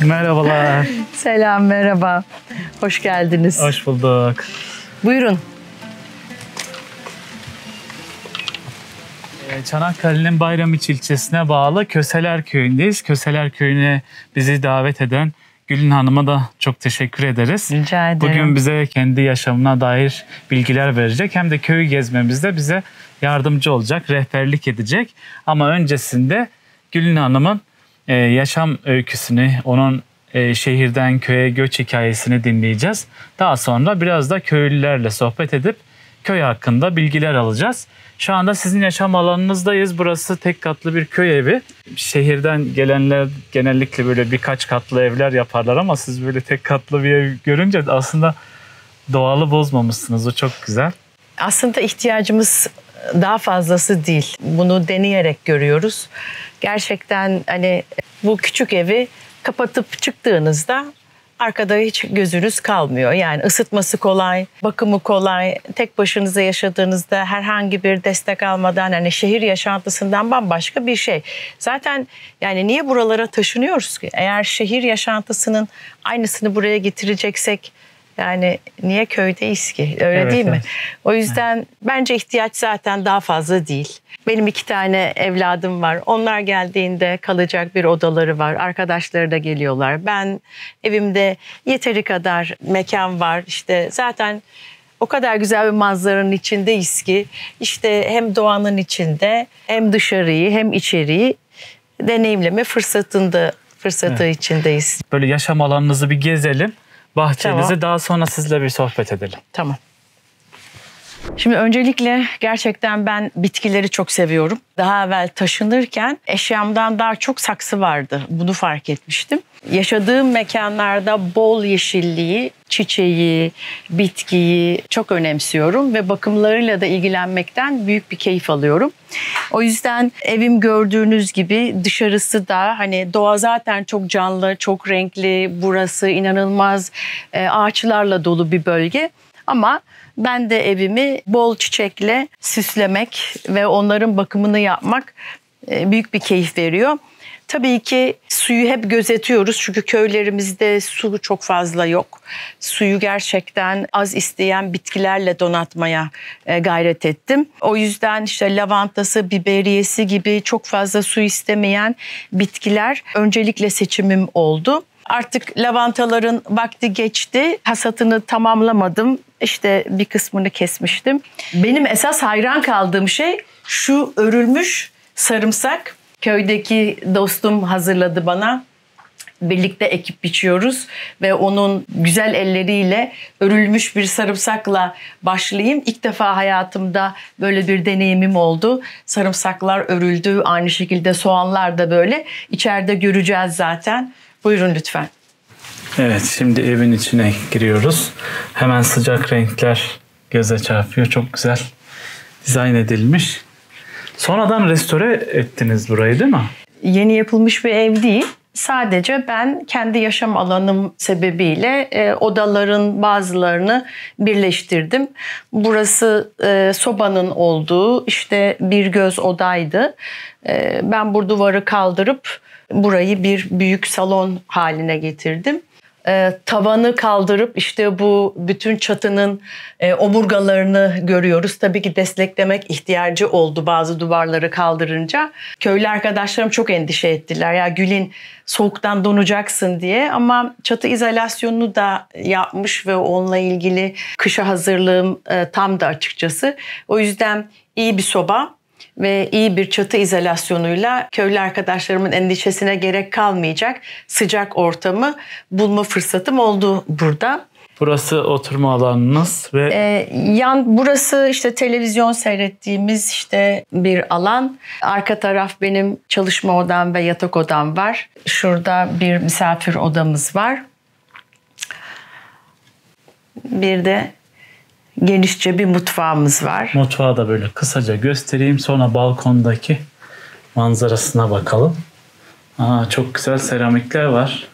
Merhabalar. Selam, merhaba. Hoş geldiniz. Hoş bulduk. Buyurun. Çanakkale'nin Bayramiçi ilçesine bağlı Köseler Köyü'ndeyiz. Köseler Köyü'ne bizi davet eden Gülün Hanım'a da çok teşekkür ederiz. Rica ederim. Bugün bize kendi yaşamına dair bilgiler verecek. Hem de köyü gezmemizde bize yardımcı olacak, rehberlik edecek. Ama öncesinde Gülün Hanım'ın yaşam öyküsünü, onun şehirden köye göç hikayesini dinleyeceğiz. Daha sonra biraz da köylülerle sohbet edip köy hakkında bilgiler alacağız. Şu anda sizin yaşam alanınızdayız. Burası tek katlı bir köy evi. Şehirden gelenler genellikle böyle birkaç katlı evler yaparlar ama siz böyle tek katlı bir ev görünce aslında doğalı bozmamışsınız. O çok güzel. Aslında ihtiyacımız daha fazlası değil. Bunu deneyerek görüyoruz. Gerçekten hani bu küçük evi kapatıp çıktığınızda arkada hiç gözünüz kalmıyor. Yani ısıtması kolay, bakımı kolay. Tek başınıza yaşadığınızda herhangi bir destek almadan hani şehir yaşantısından bambaşka bir şey. Zaten yani niye buralara taşınıyoruz ki? Eğer şehir yaşantısının aynısını buraya getireceksek yani niye köydeyiz ki? Öyle Evet, değil mi? evet. O yüzden bence ihtiyaç zaten daha fazla değil. Benim 2 tane evladım var. Onlar geldiğinde kalacak bir odaları var. Arkadaşları da geliyorlar. Ben evimde yeteri kadar mekan var. İşte zaten o kadar güzel bir manzaranın içindeyiz ki işte hem doğanın içinde hem dışarıyı hem içeriği deneyimleme fırsatı içindeyiz. Böyle yaşam alanınızı bir gezelim. Bahçenizi Tamam. daha sonra sizle bir sohbet edelim. Tamam. Şimdi öncelikle gerçekten ben bitkileri çok seviyorum. Daha evvel taşınırken eşyamdan daha çok saksı vardı. Bunu fark etmiştim. Yaşadığım mekanlarda bol yeşilliği, çiçeği, bitkiyi çok önemsiyorum ve bakımlarıyla da ilgilenmekten büyük bir keyif alıyorum. O yüzden evim gördüğünüz gibi dışarısı da hani doğa zaten çok canlı, çok renkli. Burası inanılmaz ağaçlarla dolu bir bölge. Ama ben de evimi bol çiçekle süslemek ve onların bakımını yapmak büyük bir keyif veriyor. Tabii ki suyu hep gözetiyoruz çünkü köylerimizde su çok fazla yok. Suyu gerçekten az isteyen bitkilerle donatmaya gayret ettim. O yüzden işte lavantası, biberiyesi gibi çok fazla su istemeyen bitkiler öncelikle seçimim oldu. Artık lavantaların vakti geçti. Hasatını tamamlamadım. İşte bir kısmını kesmiştim. Benim esas hayran kaldığım şey şu örülmüş sarımsak. Köydeki dostum hazırladı bana. Birlikte ekip biçiyoruz ve onun güzel elleriyle örülmüş bir sarımsakla başlayayım. İlk defa hayatımda böyle bir deneyimim oldu. Sarımsaklar örüldü. Aynı şekilde soğanlar da böyle. İçeride göreceğiz zaten. Buyurun lütfen. Evet, şimdi evin içine giriyoruz. Hemen sıcak renkler göze çarpıyor. Çok güzel dizayn edilmiş. Sonradan restore ettiniz burayı değil mi? Yeni yapılmış bir ev değil. Sadece ben kendi yaşam alanım sebebiyle odaların bazılarını birleştirdim. Burası sobanın olduğu işte bir göz odaydı. Ben bu duvarı kaldırıp burayı bir büyük salon haline getirdim. Tavanı kaldırıp işte bu bütün çatının omurgalarını görüyoruz. Tabii ki desteklemek ihtiyacı oldu bazı duvarları kaldırınca. Köylü arkadaşlarım çok endişe ettiler. Ya Gülin soğuktan donacaksın diye ama çatı izolasyonunu da yapmış ve onunla ilgili kışa hazırlığım tam da açıkçası. O yüzden iyi bir soba ve iyi bir çatı izolasyonuyla köylü arkadaşlarımın endişesine gerek kalmayacak sıcak ortamı bulma fırsatım oldu burada. Burası oturma alanınız ve Burası işte televizyon seyrettiğimiz işte bir alan. Arka taraf benim çalışma odam ve yatak odam var. Şurada bir misafir odamız var. Bir de genişçe bir mutfağımız var. mutfağı da böyle kısaca göstereyim. Sonra balkondaki manzarasına bakalım. Çok güzel seramikler var.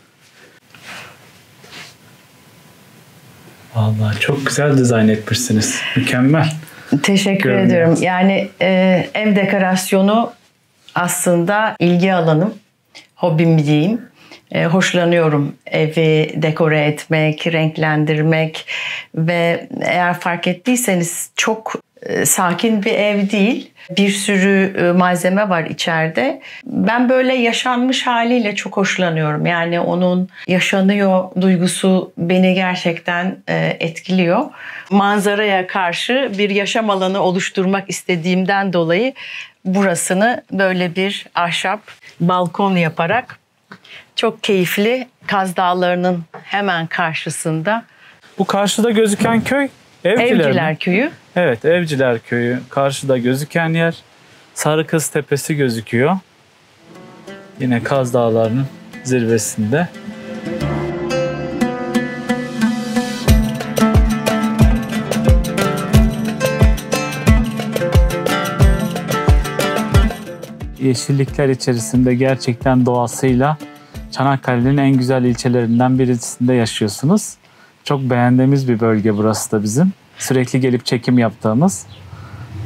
Vallahi çok güzel dizayn etmişsiniz. Mükemmel. Teşekkür ediyorum. Yani ev dekorasyonu aslında ilgi alanım, hobim diyeyim. hoşlanıyorum. Evi dekore etmek, renklendirmek ve eğer fark ettiyseniz çok sakin bir ev değil. Bir sürü malzeme var içeride. Ben böyle yaşanmış haliyle çok hoşlanıyorum. Yani onun yaşanıyor duygusu beni gerçekten etkiliyor. Manzaraya karşı bir yaşam alanı oluşturmak istediğimden dolayı burasını böyle bir ahşap balkon yaparak çok keyifli, Kaz Dağları'nın hemen karşısında. Bu karşıda gözüken köy Evciler mi? Köyü. Evet, Evciler Köyü. Karşıda gözüken yer. Sarıkız Tepesi gözüküyor. Yine Kaz Dağları'nın zirvesinde. Yeşillikler içerisinde gerçekten doğasıyla Çanakkale'nin en güzel ilçelerinden birisinde yaşıyorsunuz. Çok beğendiğimiz bir bölge burası da bizim. Sürekli gelip çekim yaptığımız.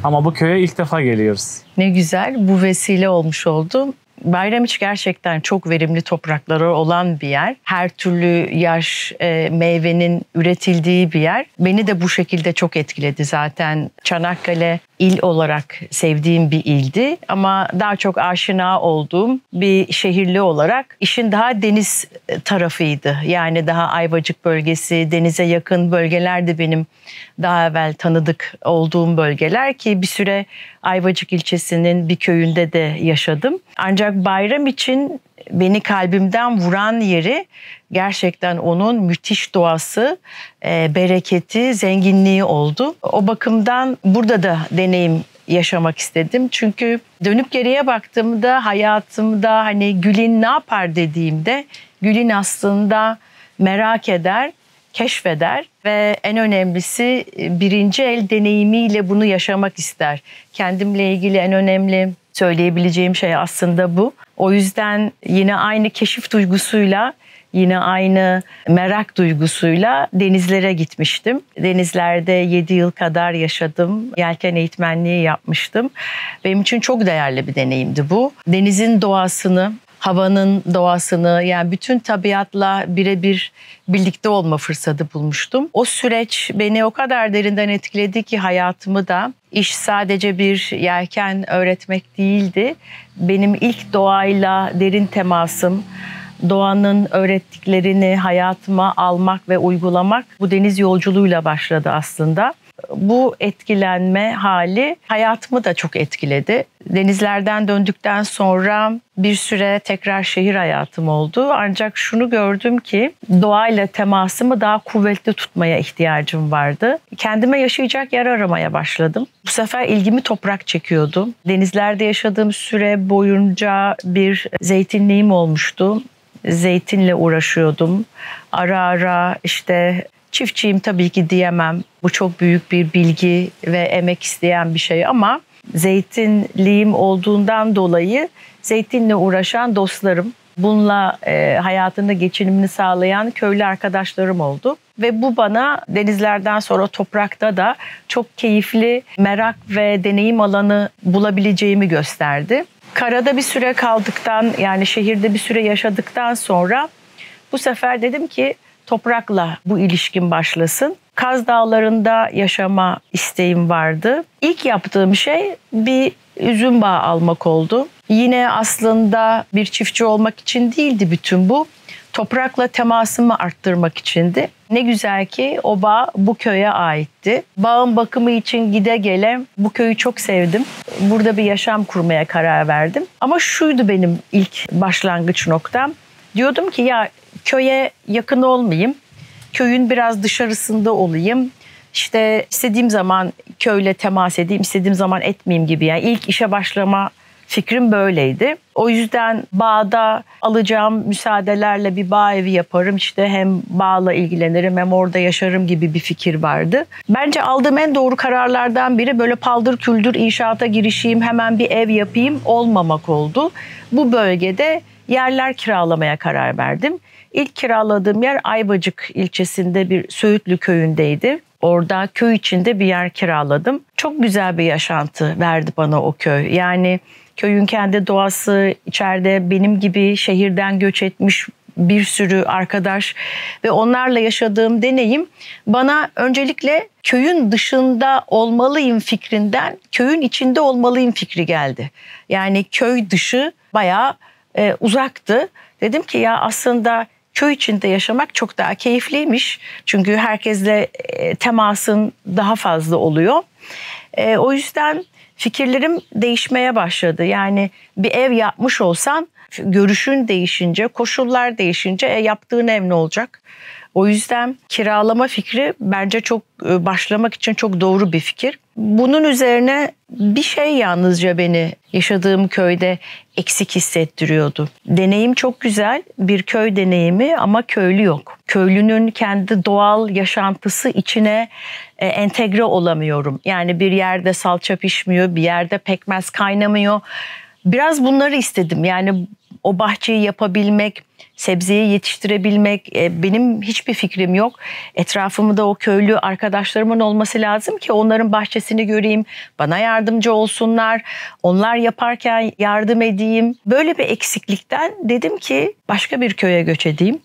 Ama bu köye ilk defa geliyoruz. Ne güzel, bu vesile olmuş oldu. Bayramiç gerçekten çok verimli toprakları olan bir yer. Her türlü yaş meyvenin üretildiği bir yer. Beni de bu şekilde çok etkiledi zaten. Çanakkale il olarak sevdiğim bir ildi ama daha çok aşina olduğum bir şehirli olarak işin daha deniz tarafıydı. Yani daha Ayvacık bölgesi, denize yakın bölgeler de benim daha evvel tanıdık olduğum bölgeler ki bir süre Ayvacık ilçesinin bir köyünde de yaşadım. Ancak Bayramiç'in beni kalbimden vuran yeri gerçekten onun müthiş doğası, bereketi, zenginliği oldu. O bakımdan burada da deneyim yaşamak istedim. Çünkü dönüp geriye baktığımda hayatımda hani Gül'in ne yapar dediğimde Gül'in aslında merak eder, keşfeder ve en önemlisi birinci el deneyimiyle bunu yaşamak ister. Kendimle ilgili en önemli söyleyebileceğim şey aslında bu. O yüzden yine aynı keşif duygusuyla, yine aynı merak duygusuyla denizlere gitmiştim. Denizlerde 7 yıl kadar yaşadım. Yelken eğitmenliği yapmıştım. Benim için çok değerli bir deneyimdi bu. Denizin doğasını, havanın doğasını, yani bütün tabiatla birebir birlikte olma fırsatı bulmuştum. O süreç beni o kadar derinden etkiledi ki hayatımı da. İş sadece bir yelken öğretmek değildi. Benim ilk doğayla derin temasım, doğanın öğrettiklerini hayatıma almak ve uygulamak bu deniz yolculuğuyla başladı aslında. Bu etkilenme hali hayatımı da çok etkiledi. Denizlerden döndükten sonra bir süre tekrar şehir hayatım oldu. Ancak şunu gördüm ki doğayla temasımı daha kuvvetli tutmaya ihtiyacım vardı. Kendime yaşayacak yer aramaya başladım. Bu sefer ilgimi toprak çekiyordu. Denizlerde yaşadığım süre boyunca bir zeytinliğim olmuştu. Zeytinle uğraşıyordum. Ara ara işte çiftçiyim tabii ki diyemem. Bu çok büyük bir bilgi ve emek isteyen bir şey ama zeytinliğim olduğundan dolayı zeytinle uğraşan dostlarım, bununla hayatında geçinimini sağlayan köylü arkadaşlarım oldu. Ve bu bana denizlerden sonra toprakta da çok keyifli merak ve deneyim alanı bulabileceğimi gösterdi. Karada bir süre kaldıktan, yani şehirde bir süre yaşadıktan sonra bu sefer dedim ki toprakla bu ilişkim başlasın. Kaz Dağları'nda yaşama isteğim vardı. İlk yaptığım şey bir üzüm bağı almak oldu. Yine aslında bir çiftçi olmak için değildi bütün bu. Toprakla temasımı arttırmak içindi. Ne güzel ki o bağ bu köye aitti. Bağın bakımı için gide gele bu köyü çok sevdim. Burada bir yaşam kurmaya karar verdim. Ama şuydu benim ilk başlangıç noktam. Diyordum ki ya köye yakın olmayayım. Köyün biraz dışarısında olayım. İşte istediğim zaman köyle temas edeyim, istediğim zaman etmeyeyim gibi. Yani ilk işe başlama fikrim böyleydi. O yüzden bağda alacağım müsaadelerle bir bağ evi yaparım. İşte hem bağla ilgilenirim hem orada yaşarım gibi bir fikir vardı. Bence aldığım en doğru kararlardan biri böyle paldır küldür inşaata girişeyim, hemen bir ev yapayım olmamak oldu. Bu bölgede yerler kiralamaya karar verdim. İlk kiraladığım yer Ayvacık ilçesinde bir Söğütlü köyündeydi. Orada köy içinde bir yer kiraladım. Çok güzel bir yaşantı verdi bana o köy. Yani köyün kendi doğası, içeride benim gibi şehirden göç etmiş bir sürü arkadaş ve onlarla yaşadığım deneyim bana öncelikle köyün dışında olmalıyım fikrinden köyün içinde olmalıyım fikri geldi. Yani köy dışı bayağı uzaktı. Dedim ki ya aslında köy içinde yaşamak çok daha keyifliymiş. Çünkü herkesle temasın daha fazla oluyor. O yüzden fikirlerim değişmeye başladı. Yani bir ev yapmış olsan görüşün değişince, koşullar değişince yaptığın ev ne olacak? O yüzden kiralama fikri bence çok başlamak için çok doğru bir fikir. Bunun üzerine bir şey yalnızca beni yaşadığım köyde eksik hissettiriyordu. Deneyim çok güzel, bir köy deneyimi ama köylü yok. Köylünün kendi doğal yaşantısı içine entegre olamıyorum. Yani bir yerde salça pişmiyor, bir yerde pekmez kaynamıyor. Biraz bunları istedim. Yani o bahçeyi yapabilmek, sebzeyi yetiştirebilmek, benim hiçbir fikrim yok. Etrafımda o köylü arkadaşlarımın olması lazım ki onların bahçesini göreyim, bana yardımcı olsunlar, onlar yaparken yardım edeyim. Böyle bir eksiklikten dedim ki başka bir köye göç edeyim.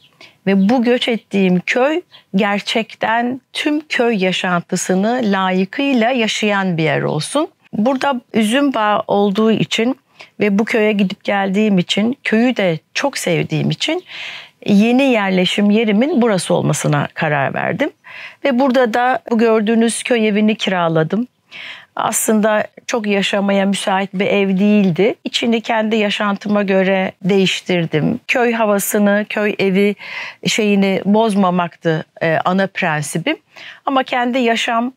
Ve bu göç ettiğim köy gerçekten tüm köy yaşantısını layıkıyla yaşayan bir yer olsun. Burada üzüm bağı olduğu için ve bu köye gidip geldiğim için, köyü de çok sevdiğim için yeni yerleşim yerimin burası olmasına karar verdim. Ve burada da bu gördüğünüz köy evini kiraladım. Aslında çok yaşamaya müsait bir ev değildi. İçini kendi yaşantıma göre değiştirdim. Köy havasını, köy evi şeyini bozmamaktı ana prensibim. Ama kendi yaşam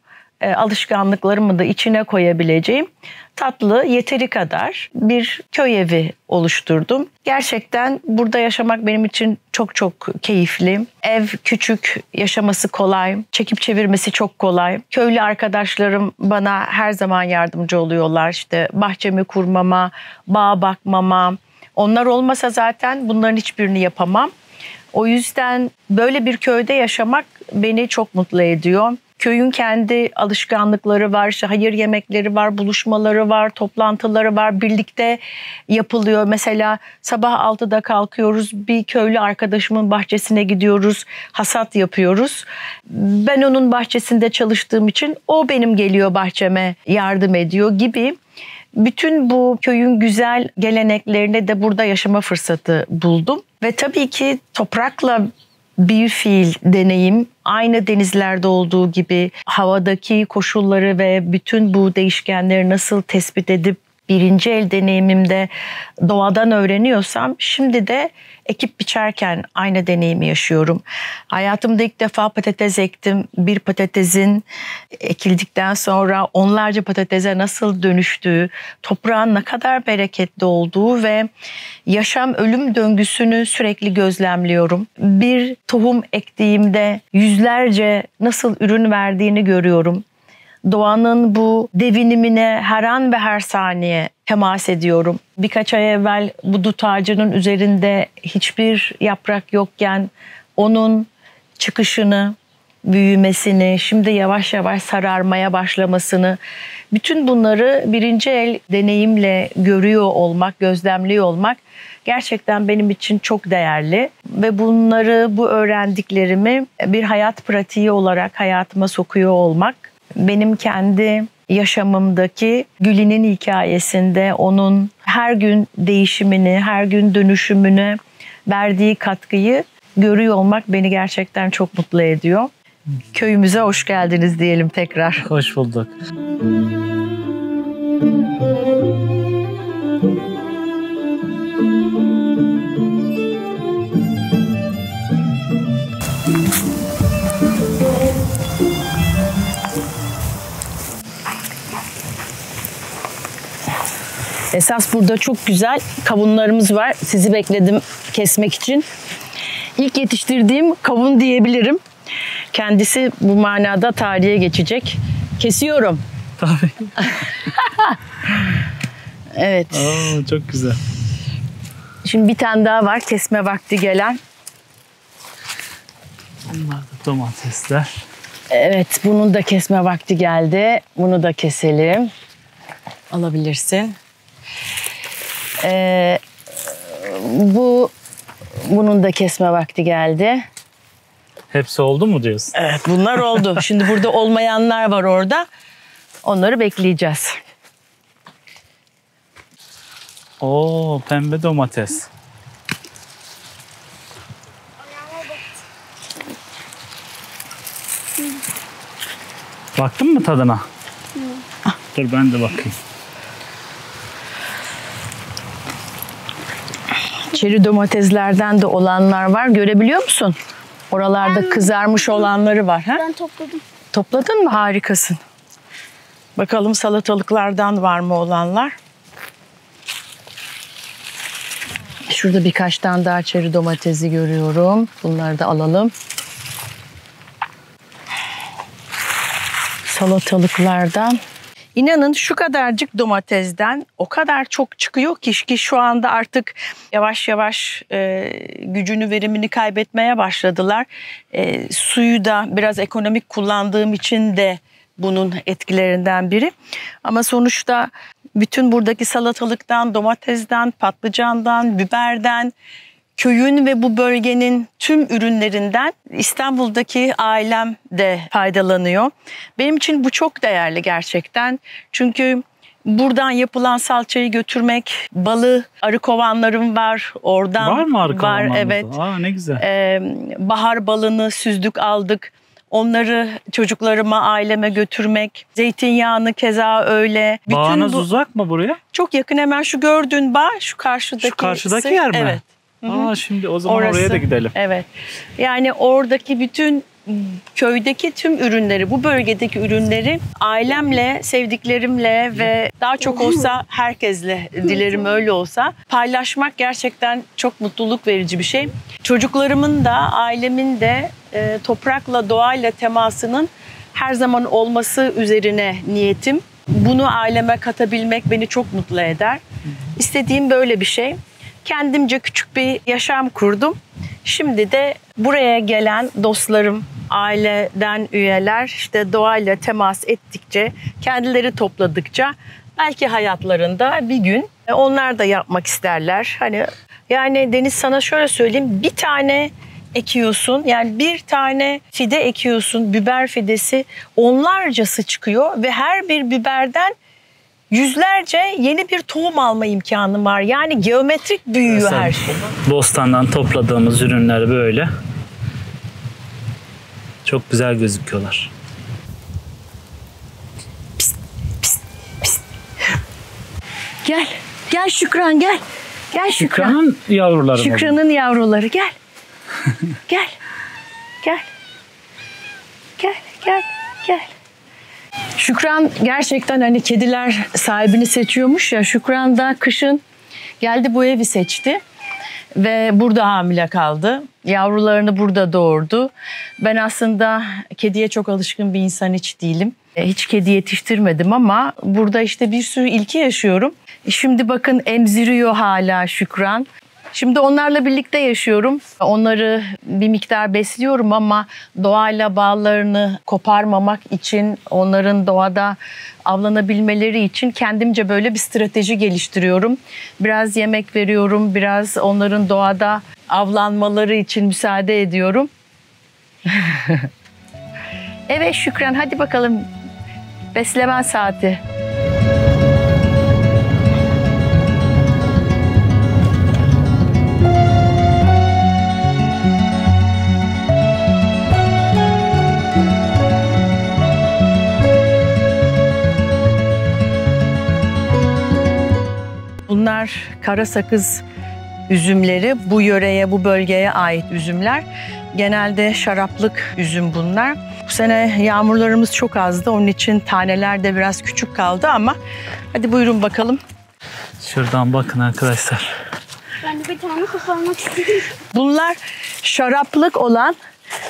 alışkanlıklarımı da içine koyabileceğim tatlı, yeteri kadar bir köy evi oluşturdum. Gerçekten burada yaşamak benim için çok çok keyifli. Ev küçük, yaşaması kolay, çekip çevirmesi çok kolay. Köylü arkadaşlarım bana her zaman yardımcı oluyorlar. İşte bahçemi kurmama, bağ bakmama. Onlar olmasa zaten bunların hiçbirini yapamam. O yüzden böyle bir köyde yaşamak beni çok mutlu ediyor. Köyün kendi alışkanlıkları var, işte hayır yemekleri var, buluşmaları var, toplantıları var, birlikte yapılıyor. Mesela sabah 6'da kalkıyoruz, bir köylü arkadaşımın bahçesine gidiyoruz, hasat yapıyoruz. Ben onun bahçesinde çalıştığım için o benim geliyor bahçeme yardım ediyor gibi. Bütün bu köyün güzel geleneklerini de burada yaşama fırsatı buldum. Ve tabii ki toprakla bir fiil deneyim aynı denizlerde olduğu gibi havadaki koşulları ve bütün bu değişkenleri nasıl tespit edip birinci el deneyimimde doğadan öğreniyorsam şimdi de ekip biçerken aynı deneyimi yaşıyorum. Hayatımda ilk defa patates ektim. Bir patatesin ekildikten sonra onlarca patatese nasıl dönüştüğü, toprağın ne kadar bereketli olduğu ve yaşam ölüm döngüsünü sürekli gözlemliyorum. Bir tohum ektiğimde yüzlerce nasıl ürün verdiğini görüyorum. Doğanın bu devinimine her an ve her saniye temas ediyorum. Birkaç ay evvel bu dut ağacının üzerinde hiçbir yaprak yokken onun çıkışını, büyümesini, şimdi yavaş yavaş sararmaya başlamasını, bütün bunları birinci el deneyimle görüyor olmak, gözlemliyor olmak gerçekten benim için çok değerli. Ve bunları, bu öğrendiklerimi bir hayat pratiği olarak hayatıma sokuyor olmak, benim kendi yaşamımdaki Gülin'in hikayesinde onun her gün değişimini, her gün dönüşümüne verdiği katkıyı görüyor olmak beni gerçekten çok mutlu ediyor. Köyümüze hoş geldiniz diyelim tekrar. Hoş bulduk. Esas burada çok güzel kavunlarımız var. Sizi bekledim kesmek için. İlk yetiştirdiğim kavun diyebilirim. Kendisi bu manada tarihe geçecek. Kesiyorum. Tabii. Evet. Aa, çok güzel. Şimdi bir tane daha var kesme vakti gelen. Bunlar da domatesler. Evet, bunun da kesme vakti geldi. Bunu da keselim. Alabilirsin. Bu Bunun da kesme vakti geldi. Hepsi oldu mu diyorsun? Evet, bunlar oldu. Şimdi burada olmayanlar var orada. Onları bekleyeceğiz. Oo, pembe domates. Baktın mı tadına? Dur ben de bakayım. Çeri domateslerden de olanlar var. Görebiliyor musun? Oralarda kızarmış olanları var. Ha? Ben topladım. Topladın mı? Harikasın. Bakalım salatalıklardan var mı olanlar? Şurada birkaç tane daha çeri domatesi görüyorum. Bunları da alalım. Salatalıklardan. İnanın şu kadarcık domatesden o kadar çok çıkıyor ki şu anda artık yavaş yavaş gücünü, verimini kaybetmeye başladılar. Suyu da biraz ekonomik kullandığım için de bunun etkilerinden biri. Ama sonuçta bütün buradaki salatalıktan, domatesden, patlıcandan, biberden, köyün ve bu bölgenin tüm ürünlerinden İstanbul'daki ailem de faydalanıyor. Benim için bu çok değerli gerçekten. Çünkü buradan yapılan salçayı götürmek, balı, arı kovanlarım var. Oradan Var mı arı kovanlarınızda? Var, evet. Aa, ne güzel. Bahar balını süzdük, aldık. Onları çocuklarıma, aileme götürmek. Zeytinyağını keza öyle. Bağınız uzak mı buraya? Çok yakın, hemen şu gördüğün bağ, şu karşıdaki. Şu karşıdaki yer mi? Evet. Aa, şimdi o zaman Orası. oraya da gidelim. Evet. Yani oradaki bütün köydeki tüm ürünleri, bu bölgedeki ürünleri ailemle, sevdiklerimle ve daha çok olsa herkesle, dilerim öyle olsa, paylaşmak gerçekten çok mutluluk verici bir şey. Çocuklarımın da, ailemin de toprakla, doğayla temasının her zaman olması üzerine niyetim. Bunu aileme katabilmek beni çok mutlu eder. İstediğim böyle bir şey. Kendimce küçük bir yaşam kurdum. Şimdi de buraya gelen dostlarım, aileden üyeler işte doğayla temas ettikçe, kendileri topladıkça belki hayatlarında bir gün onlar da yapmak isterler. Hani yani Deniz, sana şöyle söyleyeyim, bir tane ekiyorsun, yani bir tane fide ekiyorsun, biber fidesi, onlarcası çıkıyor ve her bir biberden yüzlerce yeni bir tohum alma imkanım var. Yani geometrik büyüyor her şey. Bostandan topladığımız ürünler böyle. Çok güzel gözüküyorlar. Gel. Gel Şükran, gel. Gel Şükran. Şükran'ın yavruları mı? Şükran'ın yavruları, gel. Gel. Gel. Gel, gel, gel. Şükran gerçekten, hani kediler sahibini seçiyormuş ya, Şükran da kışın geldi, bu evi seçti ve burada hamile kaldı. Yavrularını burada doğurdu. Ben aslında kediye çok alışkın bir insan hiç değilim. Hiç kedi yetiştirmedim ama burada işte bir sürü ilki yaşıyorum. Şimdi bakın emziriyor hala Şükran. Şimdi onlarla birlikte yaşıyorum. Onları bir miktar besliyorum ama doğayla bağlarını koparmamak için, onların doğada avlanabilmeleri için kendimce böyle bir strateji geliştiriyorum. Biraz yemek veriyorum, biraz onların doğada avlanmaları için müsaade ediyorum. Evet Şükran, hadi bakalım, beslemen saati. Bunlar kara sakız üzümleri. Bu yöreye, bu bölgeye ait üzümler. Genelde şaraplık üzüm bunlar. Bu sene yağmurlarımız çok azdı. Onun için taneler de biraz küçük kaldı ama hadi buyurun bakalım. Şuradan bakın arkadaşlar. Ben de bir tane koparmak istedim. Bunlar şaraplık olan,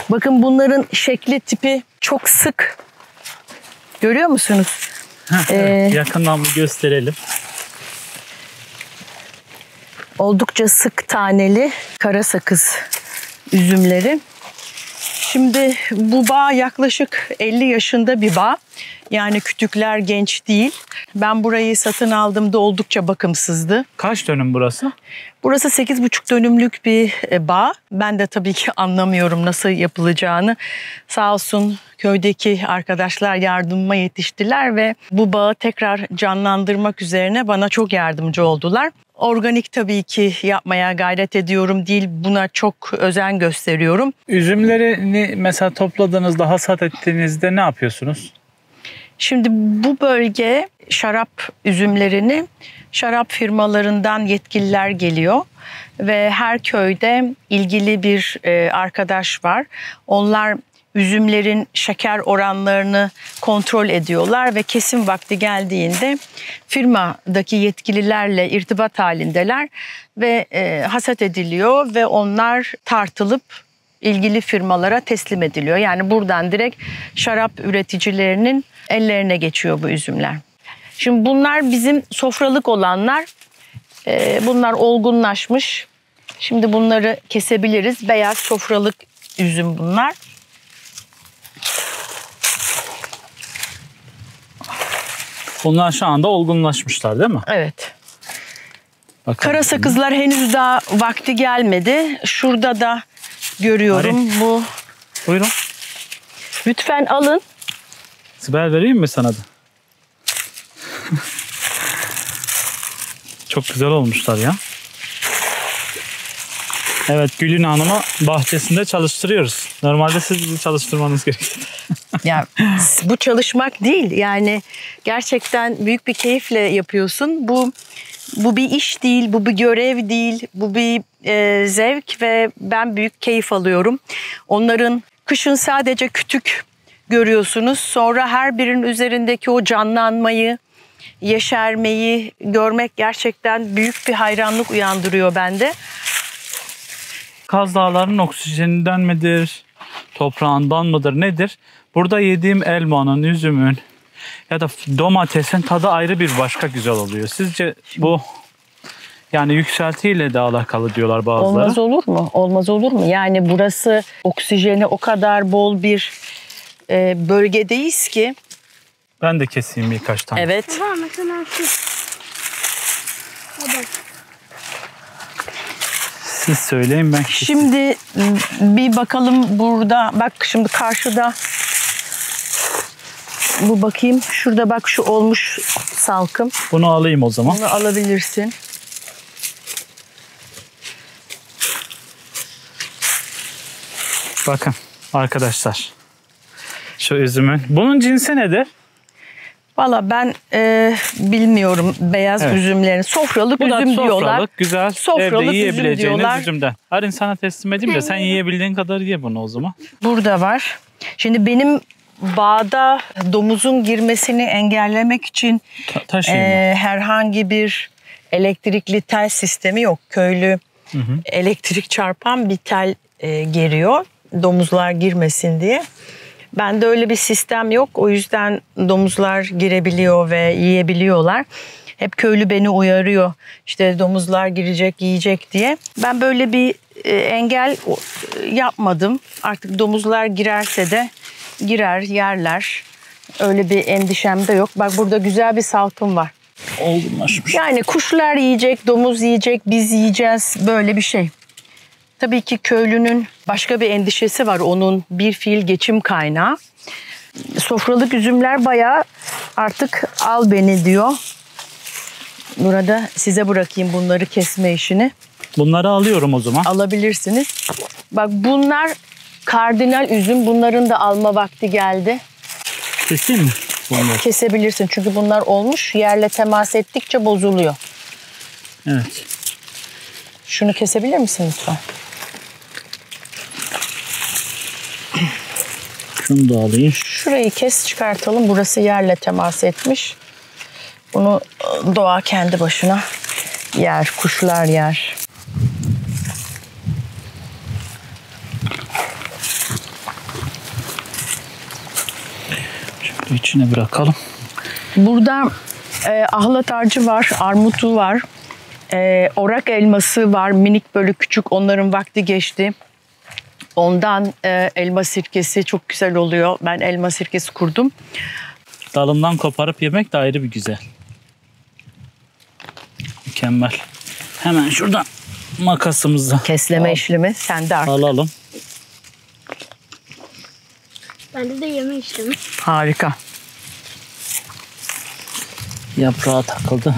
bakın bunların şekli, tipi çok sık. Görüyor musunuz? Evet, yakından bir gösterelim. Oldukça sık taneli kara sakız üzümleri. Şimdi bu bağ yaklaşık 50 yaşında bir bağ. Yani kütükler genç değil. Ben burayı satın aldığımda oldukça bakımsızdı. Kaç dönüm burası? Burası 8,5 dönümlük bir bağ. Ben de tabii ki anlamıyorum nasıl yapılacağını. Sağ olsun köydeki arkadaşlar yardımıma yetiştiler ve bu bağı tekrar canlandırmak üzerine bana çok yardımcı oldular. Organik tabii ki yapmaya gayret ediyorum değil, buna çok özen gösteriyorum. Üzümlerini mesela topladığınızda, hasat ettiğinizde ne yapıyorsunuz? Şimdi bu bölge şarap üzümlerini şarap firmalarından yetkililer geliyor ve her köyde ilgili bir arkadaş var. Onlar üzümlerin şeker oranlarını kontrol ediyorlar ve kesim vakti geldiğinde firmadaki yetkililerle irtibat halindeler ve hasat ediliyor ve onlar tartılıp ilgili firmalara teslim ediliyor. Yani buradan direkt şarap üreticilerinin ellerine geçiyor bu üzümler. Şimdi bunlar bizim sofralık olanlar. Bunlar olgunlaşmış. Şimdi bunları kesebiliriz. Beyaz sofralık üzüm bunlar. Bunlar şu anda olgunlaşmışlar değil mi? Evet. Bakalım. Kara sakızlar henüz daha vakti gelmedi. Şurada da görüyorum bu. Buyurun. Lütfen alın. Sibel vereyim mi sana da? Çok güzel olmuşlar ya. Evet, Gülün Hanım'ı bahçesinde çalıştırıyoruz. Normalde siz bizi çalıştırmanız gerekiyor. Ya bu çalışmak değil. Yani gerçekten büyük bir keyifle yapıyorsun. Bu bir iş değil, bu bir görev değil, bu bir zevk ve ben büyük keyif alıyorum. Onların kışın sadece kütük görüyorsunuz. Sonra her birinin üzerindeki o canlanmayı, yeşermeyi görmek gerçekten büyük bir hayranlık uyandırıyor bende. Kaz Dağları'nın oksijeninden midir, toprağından mıdır, nedir? Burada yediğim elmanın, üzümün ya da domatesin tadı ayrı bir başka güzel oluyor. Sizce bu yani yükseltiyle de alakalı diyorlar bazıları. Olmaz olur mu? Olmaz olur mu? Yani burası oksijeni o kadar bol bir bölgedeyiz ki. Ben de keseyim birkaç tane. Evet. Baba mesela şu. Baba. Siz söyleyin ben keseyim. Şimdi bir bakalım burada. Bak şimdi karşıda. Bu bakayım. Şurada bak şu olmuş salkım. Bunu alayım o zaman. Bunu alabilirsin. Bakın arkadaşlar. Şu üzümün. Bunun cinsi nedir? Valla ben bilmiyorum beyaz üzümlerini. Sofralık Bu da üzüm sofralık, diyorlar. güzel, Sofralık evde üzüm yiyebileceğiniz diyorlar. üzümden. Hadi sana teslim edeyim de sen yiyebildiğin kadar ye bunu o zaman. Burada var. Şimdi benim bağda domuzun girmesini engellemek için Taşıyayım. herhangi bir elektrikli tel sistemi yok. Köylü elektrik çarpan bir tel geriyor domuzlar girmesin diye. Bende öyle bir sistem yok. O yüzden domuzlar girebiliyor ve yiyebiliyorlar. Hep köylü beni uyarıyor. İşte domuzlar girecek, yiyecek diye. Ben böyle bir engel yapmadım. Artık domuzlar girerse de girer, yerler. Öyle bir endişem de yok. Bak burada güzel bir salkım var. Olgunlaşmış. Yani kuşlar yiyecek, domuz yiyecek, biz yiyeceğiz. Böyle bir şey. Tabii ki köylünün başka bir endişesi var. Onun bir fiil geçim kaynağı. Sofralık üzümler bayağı artık al beni diyor. Burada size bırakayım bunları kesme işini. Bunları alıyorum o zaman. Alabilirsiniz. Bak bunlar kardinal üzüm. Bunların da alma vakti geldi. Keseyim mi? Bunları. Kesebilirsin çünkü bunlar olmuş. Yerle temas ettikçe bozuluyor. Evet. Şunu kesebilir misin lütfen? Şunu da alayım. Şurayı kes çıkartalım. Burası yerle temas etmiş. Bunu doğa kendi başına yer. Kuşlar yer. Şöyle içine bırakalım. Burada ahlat ağacı var. Armutu var. Orak elması var. Minik böyle küçük. Onların vakti geçti. Ondan elma sirkesi çok güzel oluyor. Ben elma sirkesi kurdum. Dalından koparıp yemek de ayrı bir güzel. Mükemmel. Hemen şuradan makasımızla Kesleme işlemi sende artık. alalım. Bende de yeme işlemi. Harika. Yaprağa takıldı.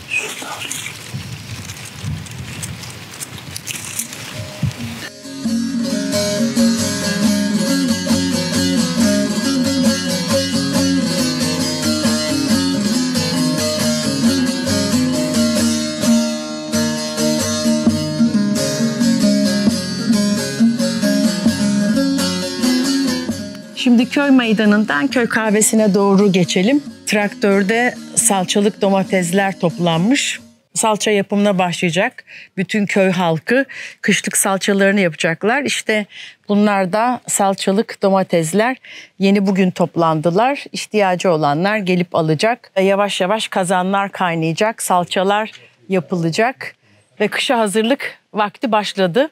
Şurada alayım. Şimdi köy meydanından köy kahvesine doğru geçelim. Traktörde salçalık domatesler toplanmış. Salça yapımına başlayacak. Bütün köy halkı kışlık salçalarını yapacaklar. İşte bunlar da salçalık domatesler. Yeni bugün toplandılar. İhtiyacı olanlar gelip alacak. Yavaş yavaş kazanlar kaynayacak. Salçalar yapılacak. Ve kışa hazırlık vakti başladı.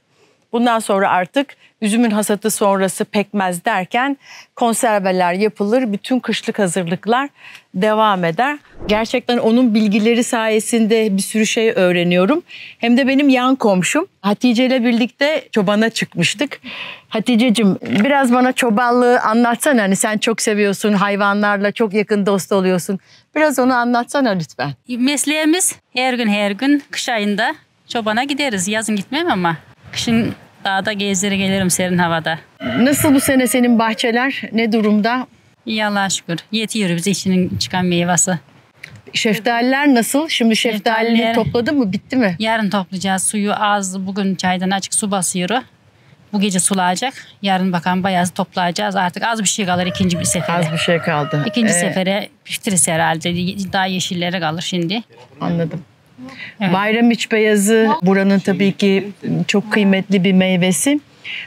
Bundan sonra artık üzümün hasatı sonrası pekmez derken konserveler yapılır. Bütün kışlık hazırlıklar devam eder. Gerçekten onun bilgileri sayesinde bir sürü şey öğreniyorum. Hem de benim yan komşum Hatice ile birlikte çobana çıkmıştık. Hatice'cim biraz bana çobanlığı anlatsana. Hani sen çok seviyorsun, hayvanlarla çok yakın dost oluyorsun. Biraz onu anlatsana lütfen. Mesleğimiz her gün kış ayında çobana gideriz. Yazın gitmem ama kışın dağda gezlere gelirim serin havada. Nasıl bu sene senin bahçeler? Ne durumda? İyi Allah'a şükür. Yetiyor bize içinin çıkan meyvesi. Şeftaliler nasıl? Şimdi şeftalini Şeftaliler- topladın mı? Bitti mi? Yarın toplayacağız. Suyu az. Bugün çaydan açık su basıyor. Bu gece sulayacak. Yarın bakalım bayağı toplayacağız. Artık az bir şey kalır ikinci bir sefere. Az bir şey kaldı. İkinci sefere piştiririz herhalde. Daha yeşillere kalır şimdi. Anladım. Evet. Bayramiç beyazı buranın tabii ki çok kıymetli bir meyvesi.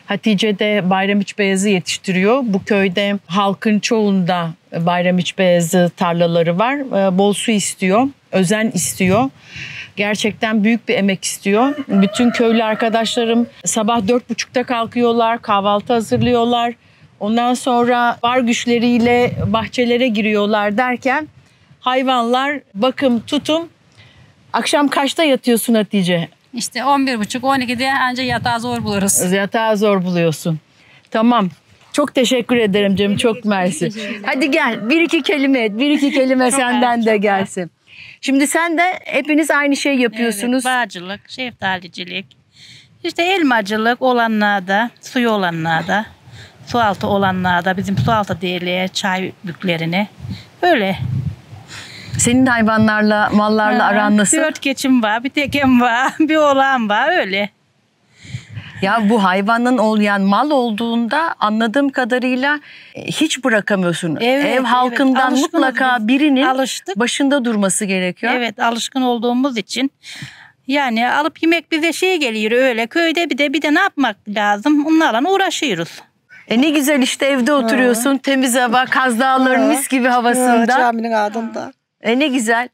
Hatice de bayramiç beyazı yetiştiriyor. Bu köyde halkın çoğunda bayramiç beyazı tarlaları var. Bol su istiyor, özen istiyor. Gerçekten büyük bir emek istiyor. Bütün köylü arkadaşlarım sabah 4.30'da kalkıyorlar, kahvaltı hazırlıyorlar. Ondan sonra var güçleriyle bahçelere giriyorlar derken hayvanlar bakım tutum. Akşam kaçta yatıyorsun Hatice? İşte 11.30-12'de ancak yatağı zor buluruz. Yatağı zor buluyorsun. Tamam. Çok teşekkür ederim canım. Çok mersi. Hadi gel. Bir iki kelime et. Bir iki kelime senden de gelsin. Şimdi sen de hepiniz aynı şey yapıyorsunuz. Evet, bağcılık, şeftalicilik, işte elmacılık olanlarda, suyu olanlarda, su altı olanlarda, bizim su altı diyelim çay büklerini. Öyle. Senin hayvanlarla, mallarla aran nasıl? 4 keçim var, bir tekem var, bir oğlan var öyle. Ya bu hayvanın olmayan mal olduğunda anladığım kadarıyla hiç bırakamıyorsun. Evet, Ev halkından evet. Alışkınız mutlaka biz. birinin Alıştık. başında durması gerekiyor. Evet, alışkın olduğumuz için. Yani alıp yemek bize şey geliyor öyle. Köyde bir de ne yapmak lazım? Onlarla uğraşıyoruz. Ne güzel işte evde oturuyorsun. Temiz hava, Kaz Dağları'nın mis gibi havasında. Caminin ardında. Ne güzel.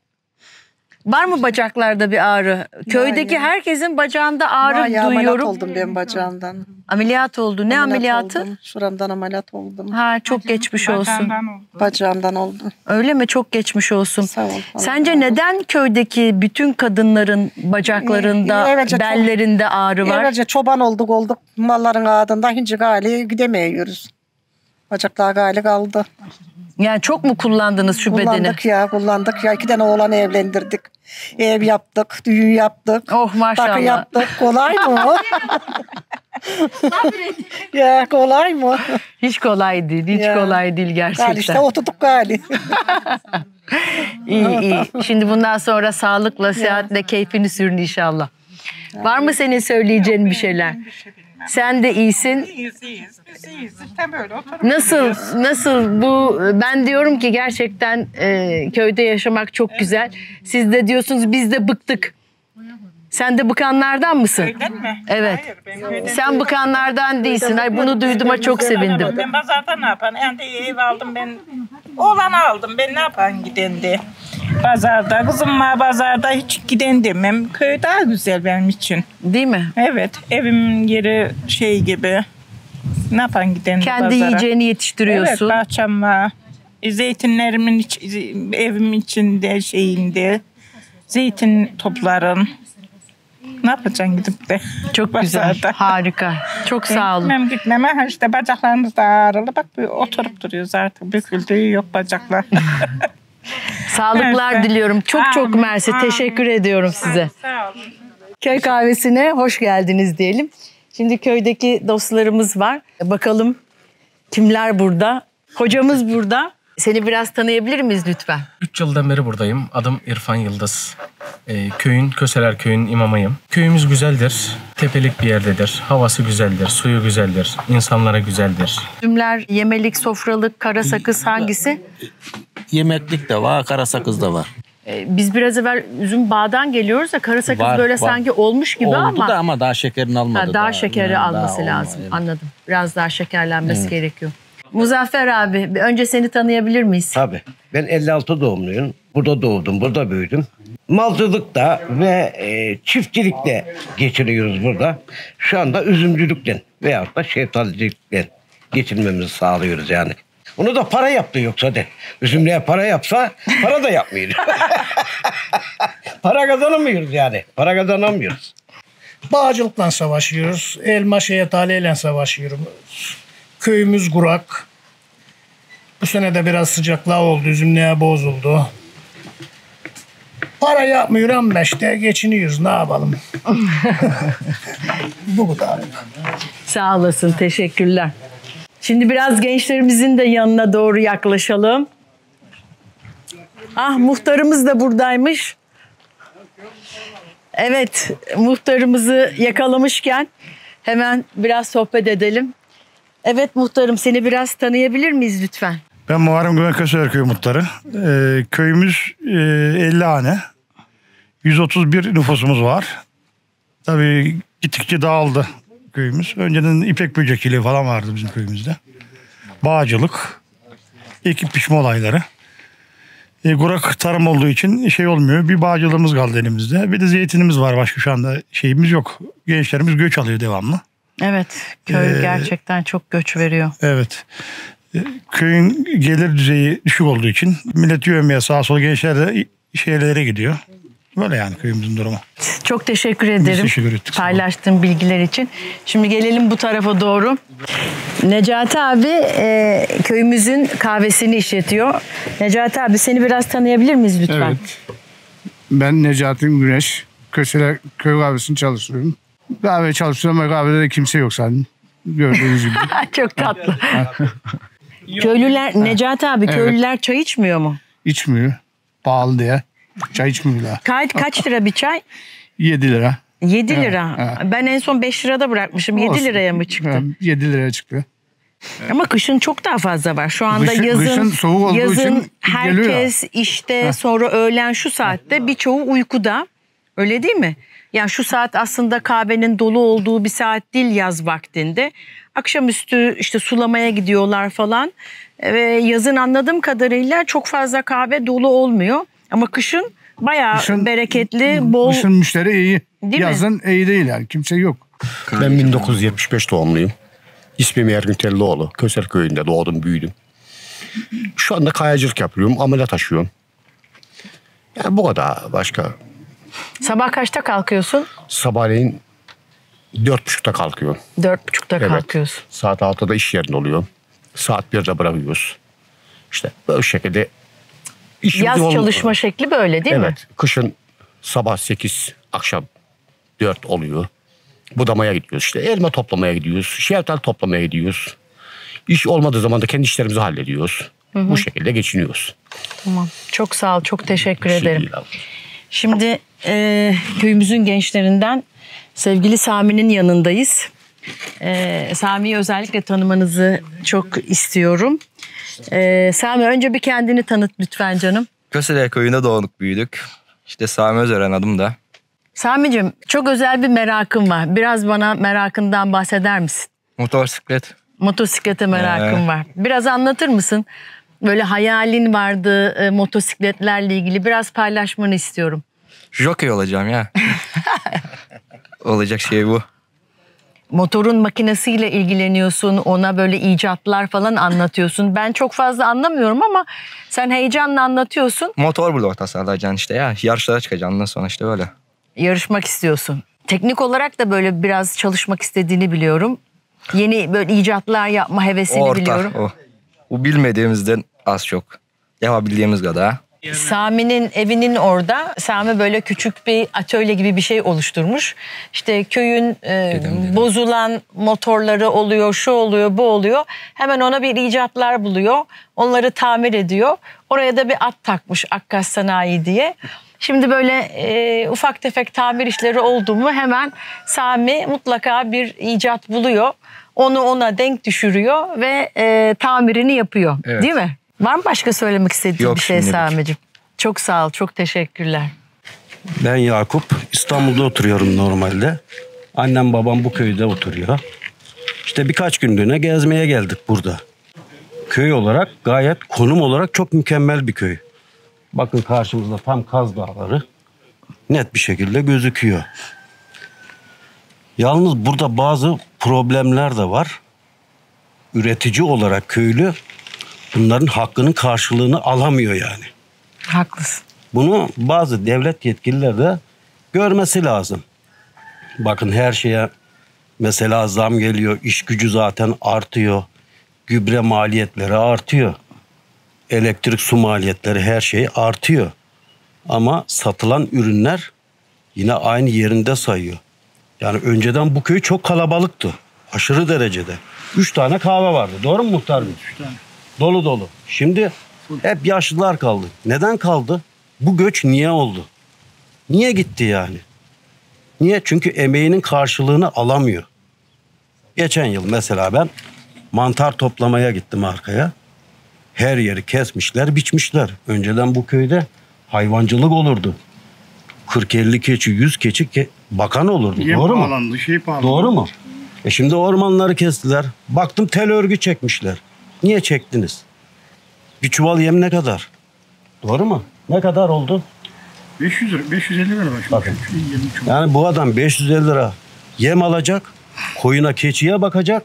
Var mı bacaklarda bir ağrı? Köydeki ya. herkesin bacağında ağrı Ameliyat duyuyorum. oldum ben bacağımdan. Ameliyat oldu. Ne ameliyatı? Oldum. Şuramdan ameliyat oldum. Ha çok geçmiş olsun. Bacağımdan oldu. Öyle mi? Çok geçmiş olsun. Sağ ol. Sence neden köydeki bütün kadınların bacaklarında, Evvelce çok- bellerinde ağrı var? Evvelce çoban olduk. Malların ardında hinci gali gidemiyoruz. Bacaklar gali kaldı. Yani çok mu kullandınız şu bedeni? Kullandık ya. 2 tane oğlan evlendirdik. Ev yaptık, düğün yaptık. Oh maşallah. Takı yaptık. Kolay mı? Ya kolay mı? Hiç kolay değil. Hiç Ya. kolay değil gerçekten. Gali işte oturduk gali. İyi iyi. Şimdi bundan sonra sağlıkla, sıhhatle keyfini sürün inşallah. Var mı senin söyleyeceğin bir şeyler? Sen de iyisin. İyiyiz. Biz iyiyiz. İşte böyle oturup Nasıl bu ben diyorum ki gerçekten köyde yaşamak çok güzel. Siz de diyorsunuz biz de bıktık. Sen de bıkanlardan mısın? Köyden mi? Evet. Hayır, ben köyden Sen bıkanlardan değilsin. Ay bunu duyduğuma çok sevindim. Ben pazarda ne yapan? Yani ev aldım ben. Oğlanı aldım. Ben ne yapan gidendi? Pazarda. Kızım var pazarda hiç giden demem. Köy daha güzel benim için. Değil mi? Evet. Evim yeri şey gibi. Ne yapan gidendi Kendi pazara? yiyeceğini yetiştiriyorsun. Evet, bahçem var. Zeytinlerimin evimin içinde şeyinde. Zeytin toplarım. Ne yapacaksın gidip de? Çok güzel. Pazarda. Harika. Çok sağ olun. Gitmem. Ha işte bacaklarımız da ağrılı. Bak bir oturup duruyoruz artık. Büküldüğü yok bacaklar. Sağlıklar Evet. diliyorum. Çok mersi. Teşekkür ediyorum size. Sağ olun. Köy kahvesine hoş geldiniz diyelim. Şimdi köydeki dostlarımız var. Bakalım kimler burada? Hocamız burada. Seni biraz tanıyabilir miyiz lütfen? 3 yıldan beri buradayım. Adım İrfan Yıldız. Köseler köyün imamıyım. Köyümüz güzeldir. Tepelik bir yerdedir. Havası güzeldir. Suyu güzeldir. İnsanlara güzeldir. Üzümler, yemelik, sofralık, kara sakız hangisi? Yemeklik de var, kara sakız da var. Biz biraz evvel üzüm bağdan geliyoruz da kara sakız Var, böyle var. sanki olmuş gibi Oldu ama. da ama daha şekerini almadı. Ha, daha şekeri Yani alması daha lazım. olmadı, evet. Anladım. Biraz daha şekerlenmesi gerekiyor. Muzaffer abi, bir önce seni tanıyabilir miyiz? Tabii. Ben 56 doğumluyum. Burada doğdum, burada büyüdüm. Malcılıkta ve çiftçilikte geçiriyoruz burada. Şu anda üzümcülükten veyahut da şeftalicilikten geçinmemizi sağlıyoruz yani. Onu da para yaptı yoksa de. Üzümlüğe para yapsa para da yapmıyor. Para kazanamıyoruz yani. Para kazanamıyoruz. Bağcılıkla savaşıyoruz. Elma şeftaliyle savaşıyoruz. Köyümüz kurak. Bu sene de biraz sıcaklığa oldu. Üzümlüğe bozuldu. Para yapmıyor ama işte geçiniyoruz. Ne yapalım? Bu kadar. Sağ olasın, teşekkürler. Şimdi biraz gençlerimizin de yanına doğru yaklaşalım. Ah, muhtarımız da buradaymış. Evet, muhtarımızı yakalamışken hemen biraz sohbet edelim. Evet muhtarım, seni biraz tanıyabilir miyiz lütfen? Ben Muharrem Güven Köseler Köyü muhtarı. Köyümüz 50 hane. 131 nüfusumuz var. Tabii gittikçe dağıldı köyümüz. Önceden ipek böcekçiliği falan vardı bizim köyümüzde. Bağcılık, ekip biçme olayları. Kurak tarım olduğu için şey olmuyor. Bir bağcılığımız kaldı elimizde. Bir de zeytinimiz var. Başka şu anda şeyimiz yok. Gençlerimiz göç alıyor devamlı. Evet, köy gerçekten çok göç veriyor. Evet. Köyün gelir düzeyi düşük olduğu için millet yövmeye sağa sola gençler de şehirlere gidiyor. Böyle yani köyümüzün durumu. Çok teşekkür ederim. Teşekkür ettik. Paylaştığın bilgiler için. Şimdi gelelim bu tarafa doğru. Necati abi köyümüzün kahvesini işletiyor. Necati abi seni biraz tanıyabilir miyiz lütfen? Evet. Ben Necati Güneş. Köseler köy kahvesini çalışıyorum. Kahve çalışıyorum ama kahvede de kimse yok zaten. Gördüğünüz gibi. Çok tatlı. Köylüler, Necati abi köylüler çay içmiyor mu? İçmiyor. Pahalı diye. Çay içmiyorlar. Kaç lira bir çay? 7 lira. 7 lira. Evet. Ben en son 5 lirada bırakmışım. 7 Olsun. liraya mı çıktı? 7 liraya çıktı. Ama kışın çok daha fazla var. Şu anda Kışın soğuk olduğu için herkes geliyor. işte sonra öğlen şu saatte birçoğu uykuda. Öyle değil mi? Yani şu saat aslında kahvenin dolu olduğu bir saat değil yaz vaktinde. Akşamüstü işte sulamaya gidiyorlar falan. Ve yazın anladığım kadarıyla çok fazla kahve dolu olmuyor. Ama kışın bayağı bereketli, bol. Kışın müşteri iyi. Değil Yazın mi? iyi değil yani. Kimse yok. Ben 1975 doğumluyum. İsmim Ergün Tellioğlu. Köser köyünde doğdum, büyüdüm. Şu anda kayacılık yapıyorum, amele taşıyorum. Yani bu kadar başka. Sabah kaçta kalkıyorsun? Sabahleyin 4.30'da kalkıyorum. 4.30'da Evet. kalkıyorsun. Saat 6'da iş yerinde oluyor. Saat 1'de bırakıyoruz. İşte böyle şekilde. Yaz çalışma şekli böyle değil mi? Evet. Kışın sabah 8, akşam 4 oluyor. Budamaya gidiyoruz işte. Elma toplamaya gidiyoruz. Şeftal toplamaya gidiyoruz. İş olmadığı zaman da kendi işlerimizi hallediyoruz. Bu şekilde geçiniyoruz. Tamam. Çok sağ ol. Çok teşekkür Bir şey ederim. değil abi. Şimdi köyümüzün gençlerinden sevgili Sami'nin yanındayız. Sami'yi özellikle tanımanızı çok istiyorum. Sami önce bir kendini tanıt lütfen canım. Köseler köyünde doğduk büyüdük. İşte Sami Özören adım da. Sami'cim çok özel bir merakım var. Biraz bana merakından bahseder misin? Motosiklet. Motosiklete merakım var. Biraz anlatır mısın? Böyle hayalin vardı motosikletlerle ilgili. Biraz paylaşmanı istiyorum. Jockey olacağım ya. Olacak şey bu. Motorun makinesiyle ilgileniyorsun. Ona böyle icatlar falan anlatıyorsun. Ben çok fazla anlamıyorum ama sen heyecanla anlatıyorsun. Motor blok tasarlayacaksın işte ya. Yarışlara çıkacaksın ondan sonra işte böyle. Yarışmak istiyorsun. Teknik olarak da böyle biraz çalışmak istediğini biliyorum. Yeni böyle icatlar yapma hevesini biliyorum. O. Bu bilmediğimizden az çok. Yapabildiğimiz kadar. Sami'nin evinin orada Sami böyle küçük bir atölye gibi bir şey oluşturmuş. İşte köyün bozulan motorları oluyor, şu oluyor, bu oluyor. Hemen ona bir icatlar buluyor. Onları tamir ediyor. Oraya da bir at takmış, Akkas Sanayi diye. Şimdi böyle ufak tefek tamir işleri oldu mu hemen Sami mutlaka bir icat buluyor. Onu ona denk düşürüyor ve tamirini yapıyor. Evet. Değil mi? Var mı başka söylemek istediğin Yok, bir şey şimdilik. Sami'ciğim? Çok sağ ol, çok teşekkürler. Ben Yakup. İstanbul'da oturuyorum normalde. Annem babam bu köyde oturuyor. İşte birkaç günlüğüne gezmeye geldik burada. Köy olarak gayet konum olarak çok mükemmel bir köy. Bakın karşımızda tam Kaz Dağları net bir şekilde gözüküyor. Yalnız burada bazı problemler de var. Üretici olarak köylü bunların hakkının karşılığını alamıyor yani. Haklısın. Bunu bazı devlet yetkililer de görmesi lazım. Bakın her şeye mesela zam geliyor, iş gücü zaten artıyor, gübre maliyetleri artıyor, elektrik su maliyetleri her şey artıyor. Ama satılan ürünler yine aynı yerinde sayıyor. Yani önceden bu köy çok kalabalıktı, aşırı derecede. 3 tane kahve vardı, doğru mu muhtar bey? 3 tane. Dolu dolu. Şimdi hep yaşlılar kaldı. Neden kaldı? Bu göç niye oldu? Niye gitti yani? Niye? Çünkü emeğinin karşılığını alamıyor. Geçen yıl mesela ben mantar toplamaya gittim arkaya. Her yeri kesmişler, biçmişler. Önceden bu köyde hayvancılık olurdu. 40-50 keçi, 100 keçi bakan olurdu. Yem doğru mu? pahalandı, şey pahalandı. Doğru mu? Şimdi ormanları kestiler. Baktım tel örgü çekmişler. Niye çektiniz? Bir çuval yem ne kadar? Doğru mu? Ne kadar oldu? 500 lira, 550 lira başlamış. Bakın. Yani bu adam 550 lira yem alacak, koyuna keçiye bakacak,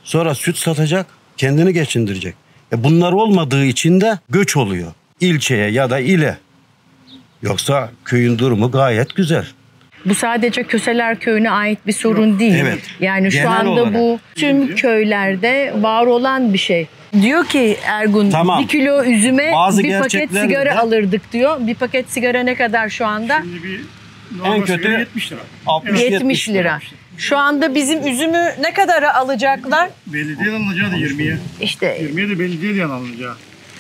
sonra süt satacak, kendini geçindirecek. Bunlar olmadığı için de göç oluyor. İlçeye ya da ile. Yoksa köyün durumu gayet güzel. Bu sadece Köseler Köyü'ne ait bir sorun değil. Evet. Yani şu Genel anda olarak. bu tüm köylerde var olan bir şey. Diyor ki Ergun, Tamam. 1 kilo üzüme Bazı bir paket gerçekler sigara de- alırdık diyor. Bir paket sigara ne kadar şu anda? Şimdi bir En normal kötü sigara 70 lira. 70 lira. Şu anda bizim üzümü ne kadara alacaklar? Belediyeden alınacağı da 20'ye. İşte 20'ye de belediyeden alınacağı.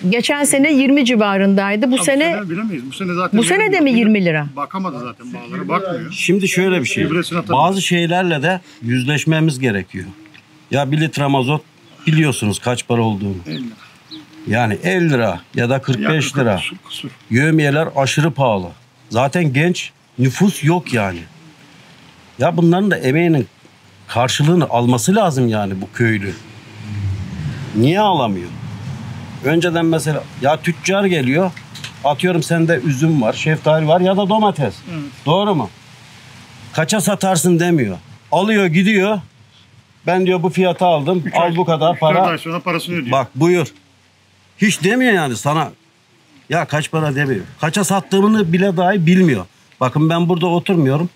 geçen sene 20 civarındaydı. Bu sene bilemeyiz. Bu sene zaten bu sene de mi 20 lira? Bakamadı zaten bağlara. Bakmıyor. Şimdi şöyle bir şey. Gübresini atalım. Bazı şeylerle de yüzleşmemiz gerekiyor. Ya 1 litre mazot biliyorsunuz kaç para olduğunu. 50 lira. Yani 50 lira ya da 45 Yakın lira. kusur. Yövmiyeler aşırı pahalı. Zaten genç nüfus yok yani. Ya bunların da emeğinin karşılığını alması lazım yani bu köylü. Niye alamıyor? Önceden mesela ya tüccar geliyor. Atıyorum sende üzüm var, şeftali var ya da domates. Evet. Doğru mu? Kaça satarsın demiyor. Alıyor gidiyor. Ben diyor bu fiyata aldım. Al bu kadar para. 4 ay sonra parasını ödüyor. Bak buyur. Hiç demiyor yani sana. Ya kaç para demiyor. Kaça sattığını bile dahi bilmiyor. Bakın ben burada oturmuyorum.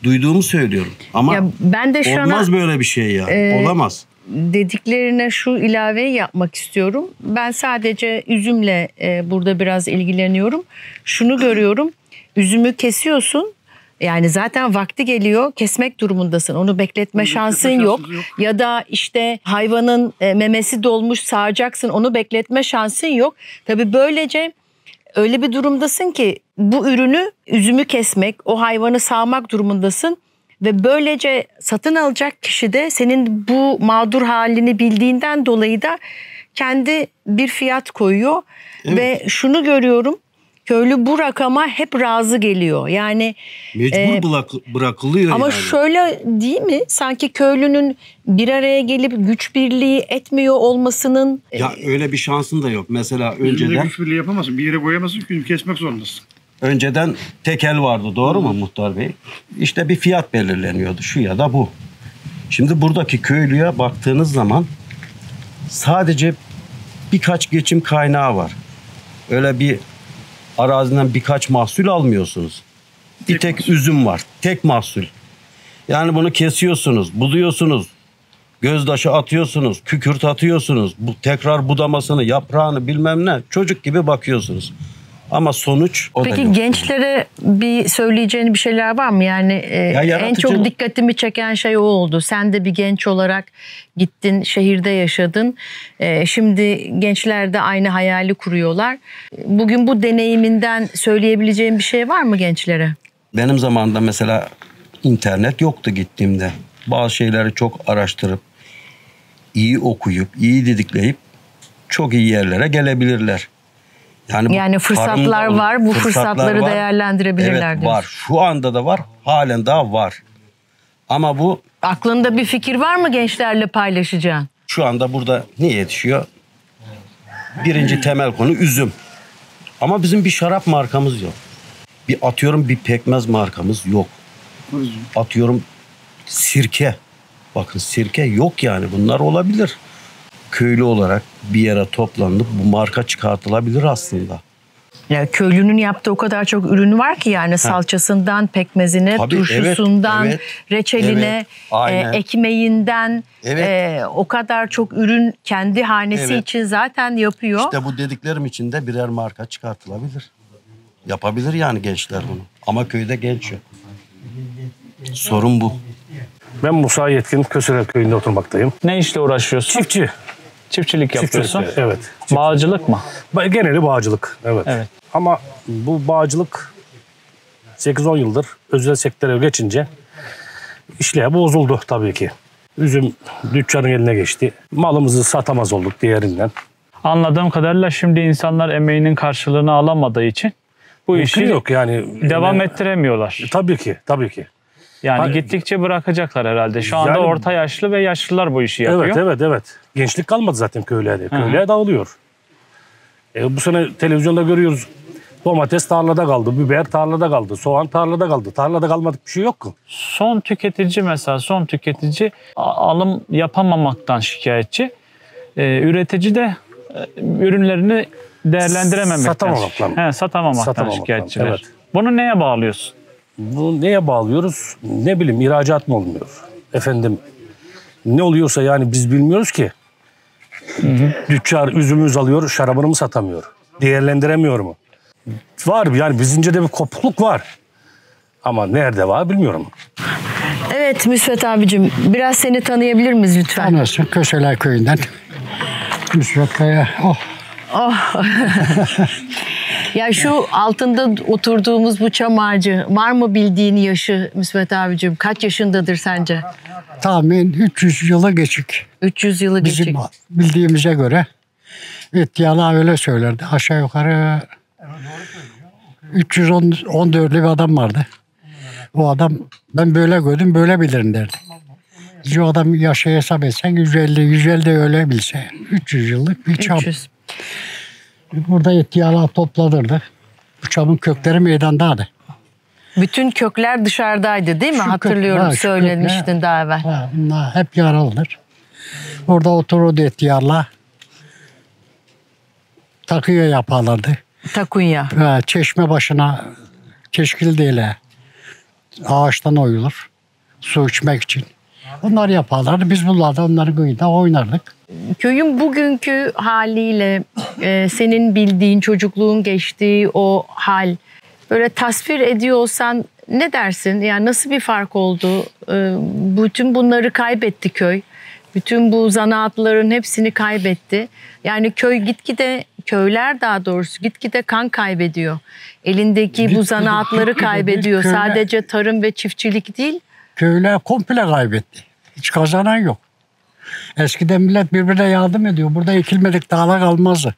Duyduğumu söylüyorum. Ama Ya ben de şu olmaz ana- böyle bir şey ya. Olamaz. Dediklerine şu ilaveyi yapmak istiyorum. Ben sadece üzümle burada biraz ilgileniyorum. Şunu görüyorum. Üzümü kesiyorsun. Yani zaten vakti geliyor. Kesmek durumundasın. Onu bekletme şansın yok. Ya da işte hayvanın memesi dolmuş sağacaksın. Onu bekletme şansın yok. Tabii böylece öyle bir durumdasın ki bu ürünü, üzümü kesmek, o hayvanı sağmak durumundasın. Ve böylece satın alacak kişi de senin bu mağdur halini bildiğinden dolayı da kendi bir fiyat koyuyor. Evet. Ve şunu görüyorum, köylü bu rakama hep razı geliyor. Yani Mecbur bırakılıyor ama yani. şöyle değil mi? Sanki köylünün bir araya gelip güç birliği etmiyor olmasının... Ya öyle bir şansın da yok. Mesela Önceden... önceden... güç birliği yapamazsın. Bir yere koyamazsın. Çünkü kesmek zorundasın. Önceden tekel vardı, doğru mu Muhtar Bey? İşte bir fiyat belirleniyordu, şu ya da bu. Şimdi buradaki köylüye baktığınız zaman sadece birkaç geçim kaynağı var. Öyle bir araziden birkaç mahsul almıyorsunuz. Bir tek üzüm var, tek mahsul. Yani bunu kesiyorsunuz, buduyorsunuz, gözdaşı atıyorsunuz, kükürt atıyorsunuz. Bu tekrar budamasını, yaprağını bilmem ne, çocuk gibi bakıyorsunuz. Ama sonuç o da yok. Peki gençlere bir söyleyeceğin bir şeyler var mı? Yani en çok dikkatimi çeken şey o oldu. Sen de bir genç olarak gittin, şehirde yaşadın. Şimdi gençler de aynı hayali kuruyorlar. Bugün bu deneyiminden söyleyebileceğin bir şey var mı gençlere? Benim zamanımda mesela internet yoktu gittiğimde. Bazı şeyleri çok araştırıp, iyi okuyup, iyi didikleyip çok iyi yerlere gelebilirler. Yani fırsatlar var. Bu fırsatları var. Değerlendirebilirler evet, diyorsun. var. Şu anda da var. Halen daha var. Ama bu... Aklında bir fikir var mı gençlerle paylaşacağın? Şu anda burada ne yetişiyor? Birinci temel konu üzüm. Ama bizim bir şarap markamız yok. Bir pekmez markamız yok. Atıyorum sirke. Bakın sirke yok yani. Bunlar olabilir. Köylü olarak bir yere toplanıp bu marka çıkartılabilir aslında. Ya köylünün yaptığı o kadar çok ürün var ki yani salçasından pekmezine, tabii, turşusundan, reçeline, evet, ekmeğinden o kadar çok ürün kendi hanesi için zaten yapıyor. İşte bu dediklerim için de birer marka çıkartılabilir. Yapabilir yani gençler bunu. Ama köyde genç yok. Sorun bu. Ben Musa Yetkin, Köseler Köyü'nde oturmaktayım. Ne işle uğraşıyorsun? Çiftçi. Çiftçilik yapıyorsun. Evet. Bağcılık mı? Geneli bağcılık. Evet. Ama bu bağcılık 8-10 yıldır özel sektöre geçince işler bozuldu tabii ki. Üzüm dükkanın eline geçti. Malımızı satamaz olduk diğerinden. Anladığım kadarıyla şimdi insanlar emeğinin karşılığını alamadığı için bu işi yok yani devam ettiremiyorlar. Tabii ki. Yani gittikçe bırakacaklar herhalde. Şu anda orta yaşlı ve yaşlılar bu işi yapıyor. Evet. Gençlik kalmadı zaten köylerde. Köylere dağılıyor. Bu sene televizyonda görüyoruz. Domates tarlada kaldı, biber tarlada kaldı, soğan tarlada kaldı. Tarlada kalmadık bir şey yok mu? Son tüketici alım yapamamaktan şikayetçi. Üretici de ürünlerini değerlendirememekten. Satamamaktan şikayetçiler. Evet. Bunu neye bağlıyorsun? Bunu neye bağlıyoruz? Ne bileyim, ihracat mı olmuyor? Efendim, ne oluyorsa yani biz bilmiyoruz ki. Tüccar üzümümüz alıyor, şarabını mı satamıyor? Değerlendiremiyor mu? Var yani bizince de bir kopukluk var. Ama nerede var bilmiyorum. Evet Müsvet abicim, biraz seni tanıyabilir miyiz lütfen? Tanıyorsun Köseler Köyü'nden. Müsvet Kaya. Ya şu altında oturduğumuz bu çam ağacı var mı bildiğin yaşı Müsvet abicim? Kaç yaşındadır sence? Tahmin 300 yılı geçik. 300 yılı geçik. Bizim bildiğimize göre İhtiyarlar öyle söylerdi. Aşağı yukarı 314'lü bir adam vardı. O adam ben böyle gördüm böyle bilirim derdi. O adam yaşı hesap etsen 150 de öyle bilse. 300 yıllık bir çam. 300. Burada ihtiyarlar toplanırdı. Bu çamın kökleri meydandaydı. Bütün kökler dışarıdaydı değil mi? Hatırlıyorum söylemiştin daha evvel. Bunlar hep yaralıdır. Orada otururdu ihtiyarlar. Takıya yaparlardı. Takunya. Çeşme başına keşkil değil. Ağaçtan oyulur. Su içmek için. Onlar yaparlardı. Biz bunlarla onların kıyında oynardık. Köyün bugünkü haliyle senin bildiğin çocukluğun geçtiği o hal böyle tasvir ediyorsan ne dersin? Yani nasıl bir fark oldu? Bütün bunları kaybetti köy. Bütün bu zanaatların hepsini kaybetti. Yani köyler daha doğrusu gitgide kan kaybediyor. Elindeki bu zanaatları kaybediyor. Sadece tarım ve çiftçilik değil. Köyler komple kaybetti. Hiç kazanan yok. Eskiden millet birbirine yardım ediyor. Burada ekilmedik dağlar kalmazdı.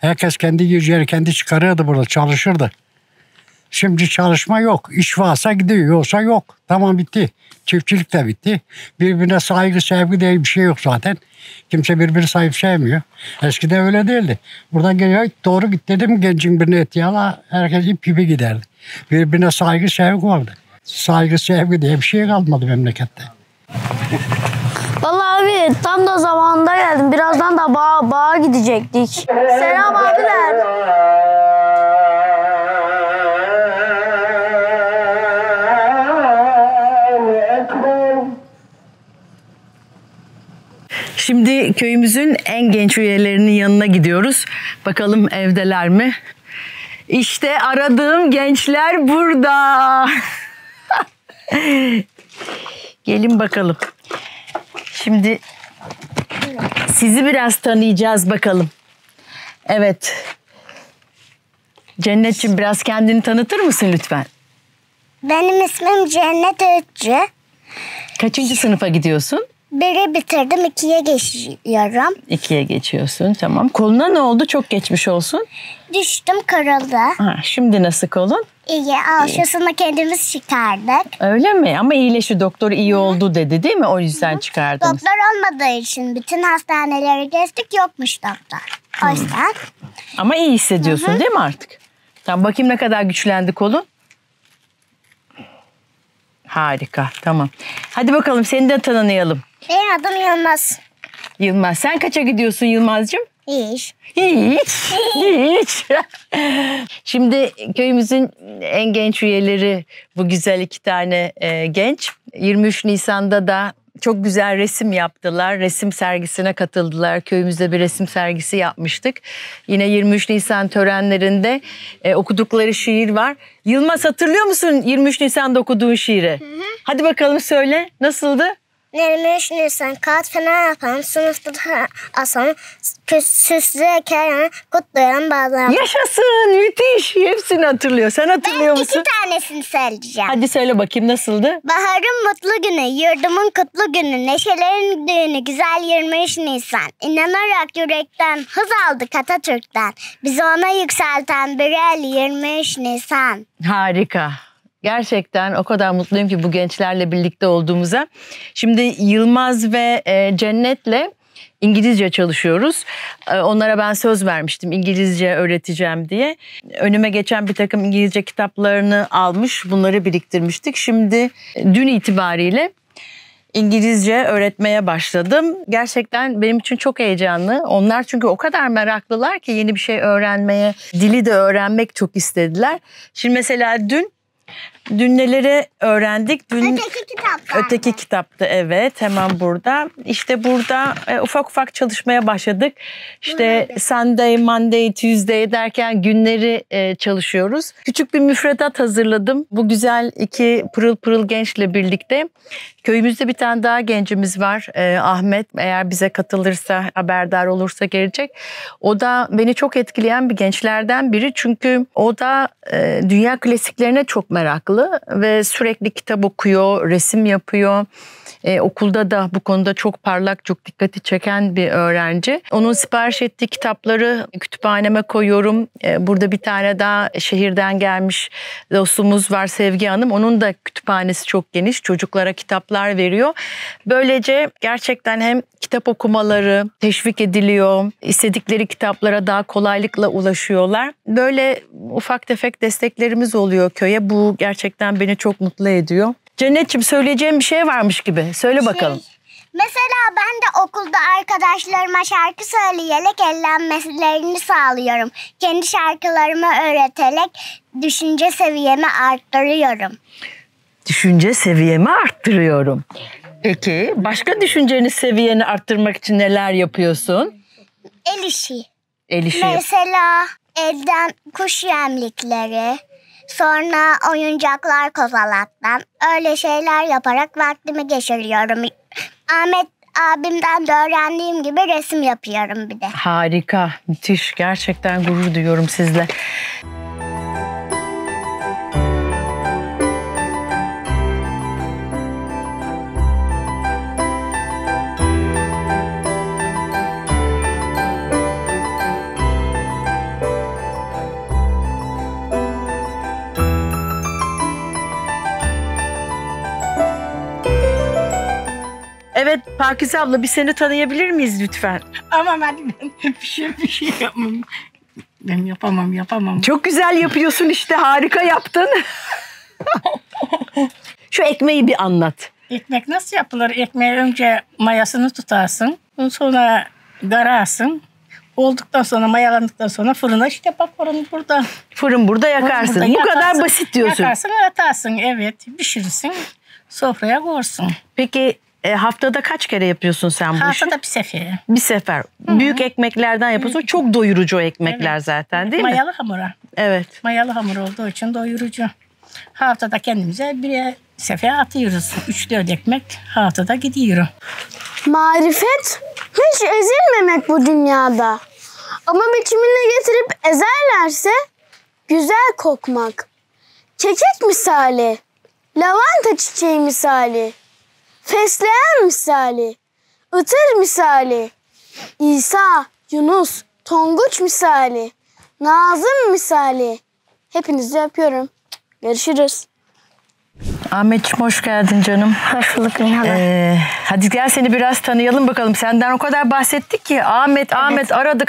Herkes kendi yiyeceğini kendi çıkarıyordu burada, çalışırdı. Şimdi çalışma yok. İş varsa gidiyor, yoksa yok. Tamam, bitti. Çiftçilik de bitti. Birbirine saygı, sevgi diye bir şey yok zaten. Kimse birbirini sahip sevmiyor. Eskiden öyle değildi. Buradan geliyor, doğru git dedim, gencin birine et yala, herkes ip gibi giderdi. Birbirine saygı, sevgi vardı. Saygı, sevgi diye bir şey kalmadı memlekette. Vallahi abi tam da zamanında geldim. Birazdan da bağa gidecektik. Selam abiler. Şimdi köyümüzün en genç üyelerinin yanına gidiyoruz. Bakalım evdeler mi? İşte aradığım gençler burada. Gelin bakalım. Şimdi sizi biraz tanıyacağız bakalım. Evet. Cennetciğim, biraz kendini tanıtır mısın lütfen? Benim ismim Cennet Ötçü. Kaçıncı sınıfa gidiyorsun? 1'i bitirdim, 2'ye geçiyorum. 2'ye geçiyorsun, tamam. Koluna ne oldu? Çok geçmiş olsun. Düştüm, kırıldı. Ha, şimdi nasıl kolun? İyi, aşısını kendimiz çıkardık. Öyle mi? Ama iyileşti, doktor iyi oldu dedi değil mi? O yüzden çıkardınız. Doktor olmadığı için bütün hastaneleri gezdik, yokmuş doktor. O yüzden. Ama iyi hissediyorsun değil mi artık? Tamam, bakayım ne kadar güçlendi kolun. Harika, tamam. Hadi bakalım, seni de tanıyalım. Benim adım Yılmaz. Yılmaz. Sen kaça gidiyorsun Yılmaz'cığım? Hiç. Hiç. Şimdi köyümüzün en genç üyeleri bu güzel 2 tane genç. 23 Nisan'da da çok güzel resim yaptılar. Resim sergisine katıldılar. Köyümüzde bir resim sergisi yapmıştık. Yine 23 Nisan törenlerinde okudukları şiir var. Yılmaz, hatırlıyor musun 23 Nisan'da okuduğun şiiri? Hadi bakalım, söyle. Nasıldı? 23 Nisan kağıt fener yapan, sınıfta asan, süslüyken kutlayan bazıları. Yaşasın, müthiş. Hepsini hatırlıyor. Sen hatırlıyor musun? 2 tanesini söyleyeceğim. Hadi söyle bakayım, nasıldı? Baharın mutlu günü, yurdumun kutlu günü, neşelerin düğünü, güzel 23 Nisan. İnanarak yürekten, hız aldık Atatürk'ten. Bizi ona yükselten bir el 23 Nisan. Harika. Gerçekten o kadar mutluyum ki bu gençlerle birlikte olduğumuza. Şimdi Yılmaz ve Cennet'le İngilizce çalışıyoruz. Onlara ben söz vermiştim, İngilizce öğreteceğim diye. Önüme geçen bir takım İngilizce kitaplarını almış, bunları biriktirmiştik. Şimdi dün itibariyle İngilizce öğretmeye başladım. Gerçekten benim için çok heyecanlı. Onlar çünkü o kadar meraklılar ki yeni bir şey öğrenmeye, dili de öğrenmek çok istediler. Şimdi mesela dün neleri öğrendik? Öteki kitapta, evet, hemen burada. İşte burada ufak ufak çalışmaya başladık. İşte Sunday, Monday, Tuesday derken günleri çalışıyoruz. Küçük bir müfredat hazırladım. Bu güzel 2 pırıl pırıl gençle birlikte. Köyümüzde bir tane daha gencimiz var, Ahmet. Eğer bize katılırsa, haberdar olursa gelecek. O da beni çok etkileyen bir gençlerden biri. Çünkü o da dünya klasiklerine çok meraklı ve sürekli kitap okuyor, resim yapıyor. Okulda da bu konuda çok parlak, çok dikkati çeken bir öğrenci. Onun sipariş ettiği kitapları kütüphaneme koyuyorum. Burada bir tane daha şehirden gelmiş dostumuz var, Sevgi Hanım. Onun da kütüphanesi çok geniş. Çocuklara kitaplar veriyor. Böylece gerçekten hem kitap okumaları teşvik ediliyor. İstedikleri kitaplara daha kolaylıkla ulaşıyorlar. Böyle ufak tefek desteklerimiz oluyor köye. Bu gerçekten beni çok mutlu ediyor. Cennetciğim, söyleyeceğim bir şey varmış gibi. Söyle bakalım. Mesela ben de okulda arkadaşlarıma şarkı söyleyerek eğlenmelerini sağlıyorum. Kendi şarkılarımı öğreterek düşünce seviyemi arttırıyorum. Düşünce seviyemi arttırıyorum. Peki başka düşünceni, seviyeni arttırmak için neler yapıyorsun? El işi. El işi. Mesela elden kuş yemlikleri, sonra oyuncaklar kozalaktan, öyle şeyler yaparak vaktimi geçiriyorum. Ahmet abimden de öğrendiğim gibi resim yapıyorum bir de. Harika, müthiş. Gerçekten gurur duyuyorum sizle. Evet Pakize abla bir seni tanıyabilir miyiz lütfen? Ama ben bir şey yapmam. Ben yapamam. Çok güzel yapıyorsun işte, harika yaptın. Şu ekmeği bir anlat. Ekmek nasıl yapılır? Ekmeği önce mayasını tutarsın. Sonra kararsın. Olduktan sonra, mayalandıktan sonra fırına işte bak fırın burada. Fırın burada yakarsın. Fırın burada Bu kadar basit diyorsun. Yakarsın, atarsın, evet. Pişirirsin, sofraya koyarsun. Peki haftada kaç kere yapıyorsun sen bu işi? Haftada bir sefer. Bir sefer. Büyük ekmeklerden yapıyorsun. Çok doyurucu o ekmekler zaten değil mi? Mayalı hamura. Evet. Mayalı hamur olduğu için doyurucu. Haftada kendimize bir sefer atıyoruz. 3-4 ekmek haftada gidiyor. Marifet hiç ezilmemek bu dünyada. Ama biçimine getirip ezerlerse güzel kokmak. Kekik misali, lavanta çiçeği misali, fesleğen misali, ıtır misali, İsa, Yunus, Tonguç misali, Nazım misali. Hepinizi öpüyorum. Görüşürüz. Ahmetciğim hoş geldin canım. Hoş bulduk Nihan. Hadi gel seni biraz tanıyalım bakalım. Senden o kadar bahsettik ki Ahmet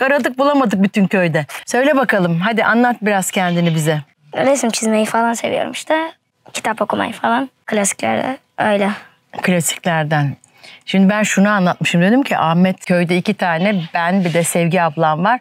aradık bulamadık bütün köyde. Söyle bakalım hadi anlat biraz kendini bize. Resim çizmeyi falan seviyorum işte. Kitap okumayı falan. Klasiklerde öyle. Klasiklerden. Şimdi ben şunu anlatmışım, dedim ki Ahmet köyde 2 tane, ben bir de Sevgi ablam var.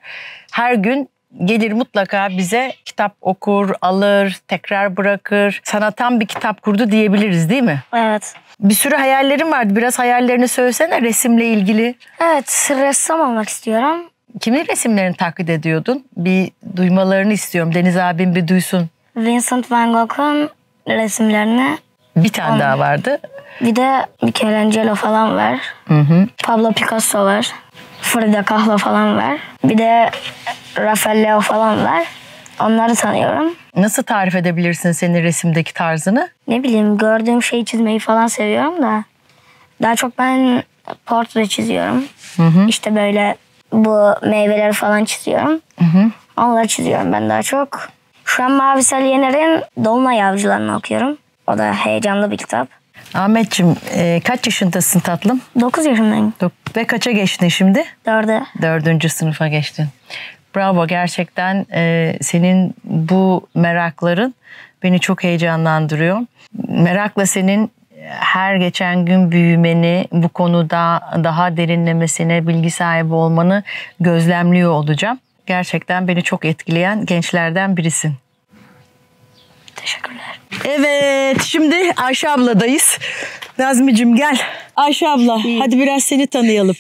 Her gün gelir mutlaka bize kitap okur, alır, tekrar bırakır. Sana tam bir kitap kurdu diyebiliriz değil mi? Evet. Bir sürü hayallerin vardı. Biraz hayallerini söylesene resimle ilgili. Evet, ressam olmak istiyorum. Kimin resimlerini taklit ediyordun? Bir duymalarını istiyorum. Deniz abim bir duysun. Vincent van Gogh'un resimlerini. Bir tane daha vardı. Bir de Michelangelo falan var. Pablo Picasso var. Frida Kahlo falan var. Bir de Raffaello falan var. Onları tanıyorum. Nasıl tarif edebilirsin senin resimdeki tarzını? Ne bileyim, gördüğüm şeyi çizmeyi falan seviyorum da. Daha çok ben portre çiziyorum. İşte böyle bu meyveleri falan çiziyorum. Onları çiziyorum ben daha çok. Şu an Mavisel Yener'in Dolunay Avcılarını okuyorum. O da heyecanlı bir kitap. Ahmetciğim kaç yaşındasın tatlım? 9 yaşındayım. Ve kaça geçtin şimdi? 4'e. 4. sınıfa geçtin. Bravo, gerçekten senin bu merakların beni çok heyecanlandırıyor. Merakla senin her geçen gün büyümeni, bu konuda daha derinlemesine bilgi sahibi olmanı gözlemliyor olacağım. Gerçekten beni çok etkileyen gençlerden birisin. Teşekkürler. Evet, şimdi Ayşe abladayız. Nazmi'cim gel. Ayşe abla, hadi biraz seni tanıyalım.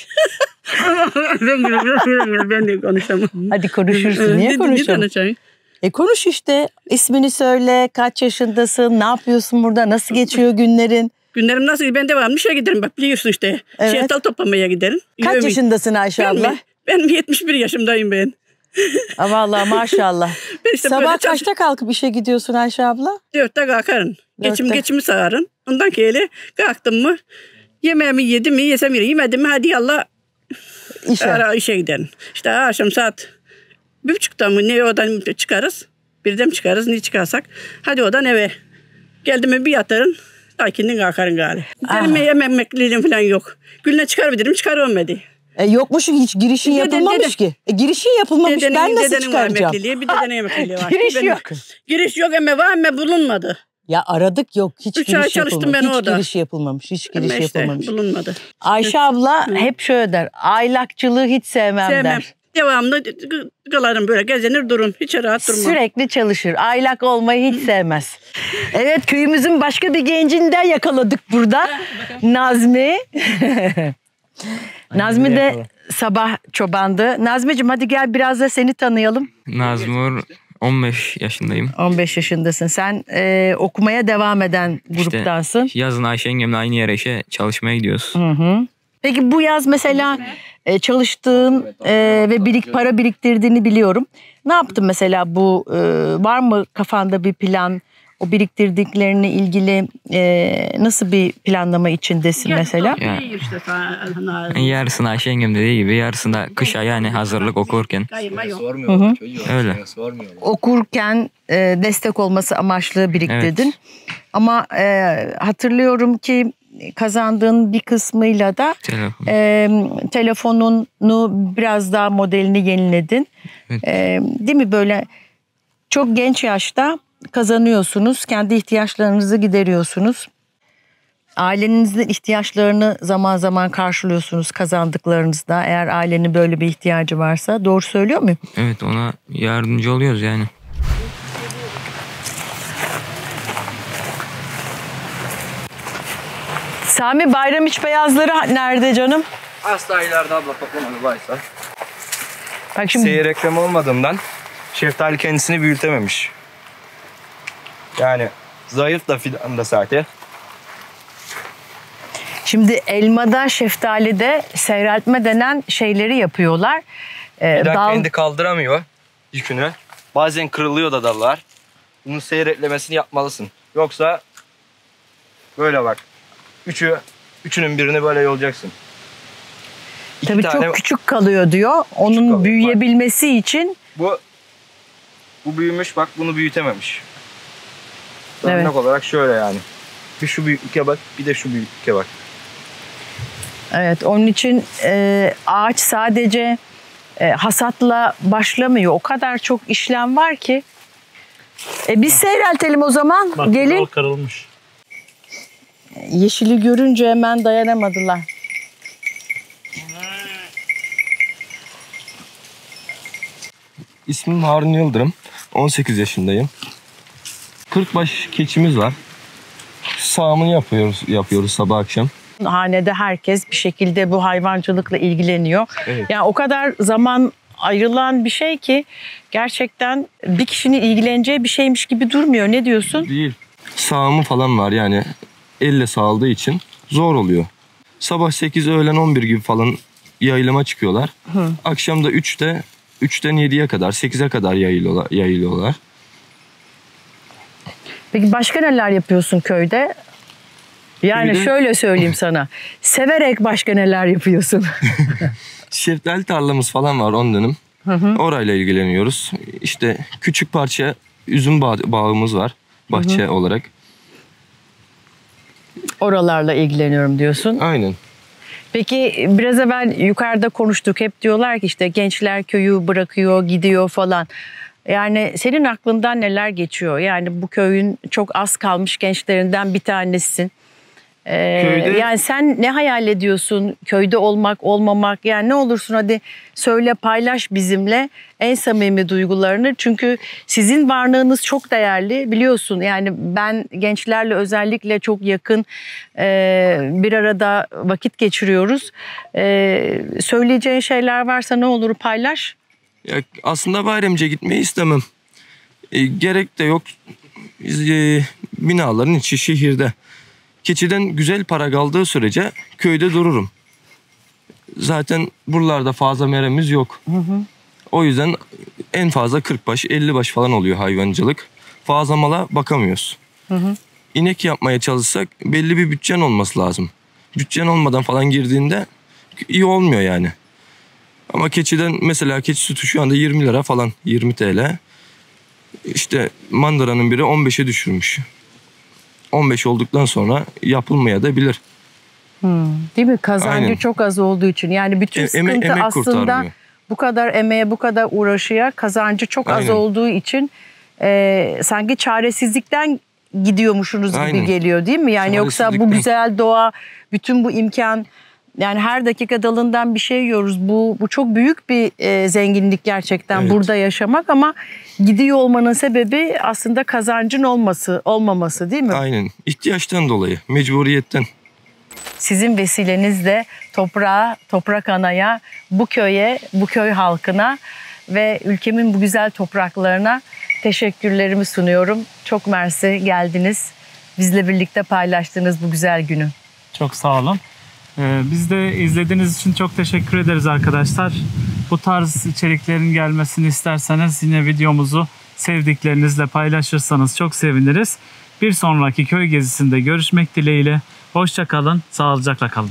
Ben de konuşamam. Hadi konuşursun. Niye konuşalım? Konuş işte. İsmini söyle. Kaç yaşındasın? Ne yapıyorsun burada? Nasıl geçiyor günlerin? Günlerim nasıl? Ben devamlı işe giderim. Bak biliyorsun işte. Evet. Şeftal toplamaya giderim. Kaç yaşındasın Ayşe abla? Ben 71 yaşındayım ben. Vallahi maşallah. İşte sabah kaçta kalkıp işe gidiyorsun Ayşe abla? 4'te kalkarım. Geçimi sağarım. Ondan sonra kalktım mı yemeğimi yedim mi, yesem yemedim mi, hadi yallah işe giderim. İşte akşam saat 1.30'da mı ne odan çıkarız. Birden mi çıkarız, ne çıkarsak. Hadi odan eve. Geldim mi bir yatarım. Lakinden kalkarım galiba. Benim yemekliliğim falan yok. Gülüne çıkarabilirim, çıkar olmadı. Yokmuş hiç girişin yapılmamış ki. Girişin yapılmamış, ben nasıl çıkaracağım? Bir dedenin emekliliği var. Giriş yok. Giriş yok ama var ama bulunmadı. Ya aradık yok, hiç 3 giriş ay çalıştım yapılmamış. ben orada. Hiç giriş yapılmamış, hiç giriş işte, yapılmamış. Bulunmadı. Ayşe abla hep şöyle der, aylakçılığı hiç sevmem der. Devamlı kalarım böyle, gezinir durun, hiç rahat durmam. Sürekli çalışır, aylak olmayı hiç sevmez. Evet, köyümüzün başka bir gencinden yakaladık burada. Nazmi. Nazmi de sabah çobandı. Nazmi'cim hadi gel biraz da seni tanıyalım. Nazmur, 15 yaşındayım. 15 yaşındasın. Sen okumaya devam eden gruptansın. İşte yazın Ayşe yengemle aynı yere işe çalışmaya gidiyoruz. Peki bu yaz mesela çalıştığın ve para biriktirdiğini biliyorum. Ne yaptın mesela bu? Var mı kafanda bir plan? O biriktirdiklerine ilgili nasıl bir planlama içindesin mesela? Yani yarısını Ayşe yengem dediği gibi, yarısında kış ayı yani hazırlık okurken. Öyle. Okurken destek olması amaçlı biriktirdin. Evet. Ama hatırlıyorum ki kazandığın bir kısmıyla da telefonunu biraz daha modelini yeniledin. Evet. Değil mi, böyle çok genç yaşta kazanıyorsunuz, kendi ihtiyaçlarınızı gideriyorsunuz. Ailenizin ihtiyaçlarını zaman zaman karşılıyorsunuz kazandıklarınızda, eğer ailenin böyle bir ihtiyacı varsa. Doğru söylüyor muyum? Evet, ona yardımcı oluyoruz yani. Sami, bayram iç beyazları nerede canım? Asla ileride abla toplamadı varsa. Bak şimdi... Seyir ekranı olmadığından şeftali kendisini büyütememiş. Yani zayıf da fidan da zaten. Şimdi elmada, şeftalide seyreltme denen şeyleri yapıyorlar. Fidan kendi kaldıramıyor yükünü. Bazen kırılıyor da dallar. Bunun seyretlemesini yapmalısın. Yoksa böyle bak. Üçünün birini böyle yolacaksın. Tabii çok küçük kalıyor diyor. Onun büyüyebilmesi için. Bu büyümüş, bak bunu büyütememiş. Evet. Örnek olarak şöyle yani. Bir şu büyüklüğe bak, bir de şu büyüklüğe bak. Evet, onun için ağaç sadece hasatla başlamıyor. O kadar çok işlem var ki. Biz seyreltelim o zaman. Bak, gelin. Kırılmış. Yeşili görünce hemen dayanamadılar. İsmim Harun Yıldırım. 18 yaşındayım. 40 baş keçimiz var. Sağımını yapıyoruz sabah akşam. Hanede herkes bir şekilde bu hayvancılıkla ilgileniyor. Evet. Yani o kadar zaman ayrılan bir şey ki gerçekten bir kişinin ilgileneceği bir şeymiş gibi durmuyor. Ne diyorsun? Değil. Sağımı falan var yani elle sağladığı için zor oluyor. Sabah 8 öğlen 11 gibi falan yayılıma çıkıyorlar. Hı. Akşam da 3'ten 7'ye kadar 8'e kadar yayılıyorlar. Peki başka neler yapıyorsun köyde? Yani Köyde... şöyle söyleyeyim sana. Severek başka neler yapıyorsun? Şeftali tarlamız falan var 10 dönüm. Orayla ilgileniyoruz. İşte küçük parça üzüm bağımız var bahçe olarak. Oralarla ilgileniyorum diyorsun. Aynen. Peki biraz evvel yukarıda konuştuk. Hep diyorlar ki işte gençler köyü bırakıyor, gidiyor falan. Yani senin aklından neler geçiyor? Yani bu köyün çok az kalmış gençlerinden bir tanesisin. Yani sen ne hayal ediyorsun? Köyde olmak, olmamak, yani ne olursun hadi söyle, paylaş bizimle en samimi duygularını. Çünkü sizin varlığınız çok değerli, biliyorsun. Yani ben gençlerle özellikle çok yakın bir arada vakit geçiriyoruz. Söyleyeceğin şeyler varsa ne olur paylaş. Ya aslında Bayramca gitmeyi istemem. Gerek de yok. Binaların içi şehirde. Keçiden güzel para kaldığı sürece köyde dururum. Zaten buralarda fazla meremiz yok. O yüzden en fazla 40 baş 50 baş falan oluyor hayvancılık. Fazla mala bakamıyoruz. İnek yapmaya çalışsak belli bir bütçen olması lazım. Bütçen olmadan falan girdiğinde iyi olmuyor yani. Ama keçiden mesela keçi sütü şu anda 20 lira falan, 20 TL. İşte mandıranın biri 15'e düşürmüş. 15 olduktan sonra yapılmaya da bilir. Değil mi? Kazancı Aynen. çok az olduğu için. Yani bütün sıkıntı emek aslında kurtarmıyor. bu kadar emeğe, bu kadar uğraşıya kazancı çok az Aynen. olduğu için sanki çaresizlikten gidiyormuşsunuz gibi Aynen. geliyor değil mi? Yani yoksa bu güzel doğa, bütün bu imkan, yani her dakika dalından bir şey yiyoruz. Bu çok büyük bir zenginlik gerçekten, Evet. burada yaşamak, ama gidiyor olmanın sebebi aslında kazancın olmaması değil mi? Aynen. İhtiyaçtan dolayı, mecburiyetten. Sizin vesilenizle toprağa, toprak anaya, bu köye, bu köy halkına ve ülkemin bu güzel topraklarına teşekkürlerimi sunuyorum. Çok mersi geldiniz. Bizle birlikte paylaştığınız bu güzel günü. Çok sağ olun. Biz de izlediğiniz için çok teşekkür ederiz arkadaşlar. Bu tarz içeriklerin gelmesini isterseniz yine videomuzu sevdiklerinizle paylaşırsanız çok seviniriz. Bir sonraki köy gezisinde görüşmek dileğiyle. Hoşça kalın, sağlıcakla kalın.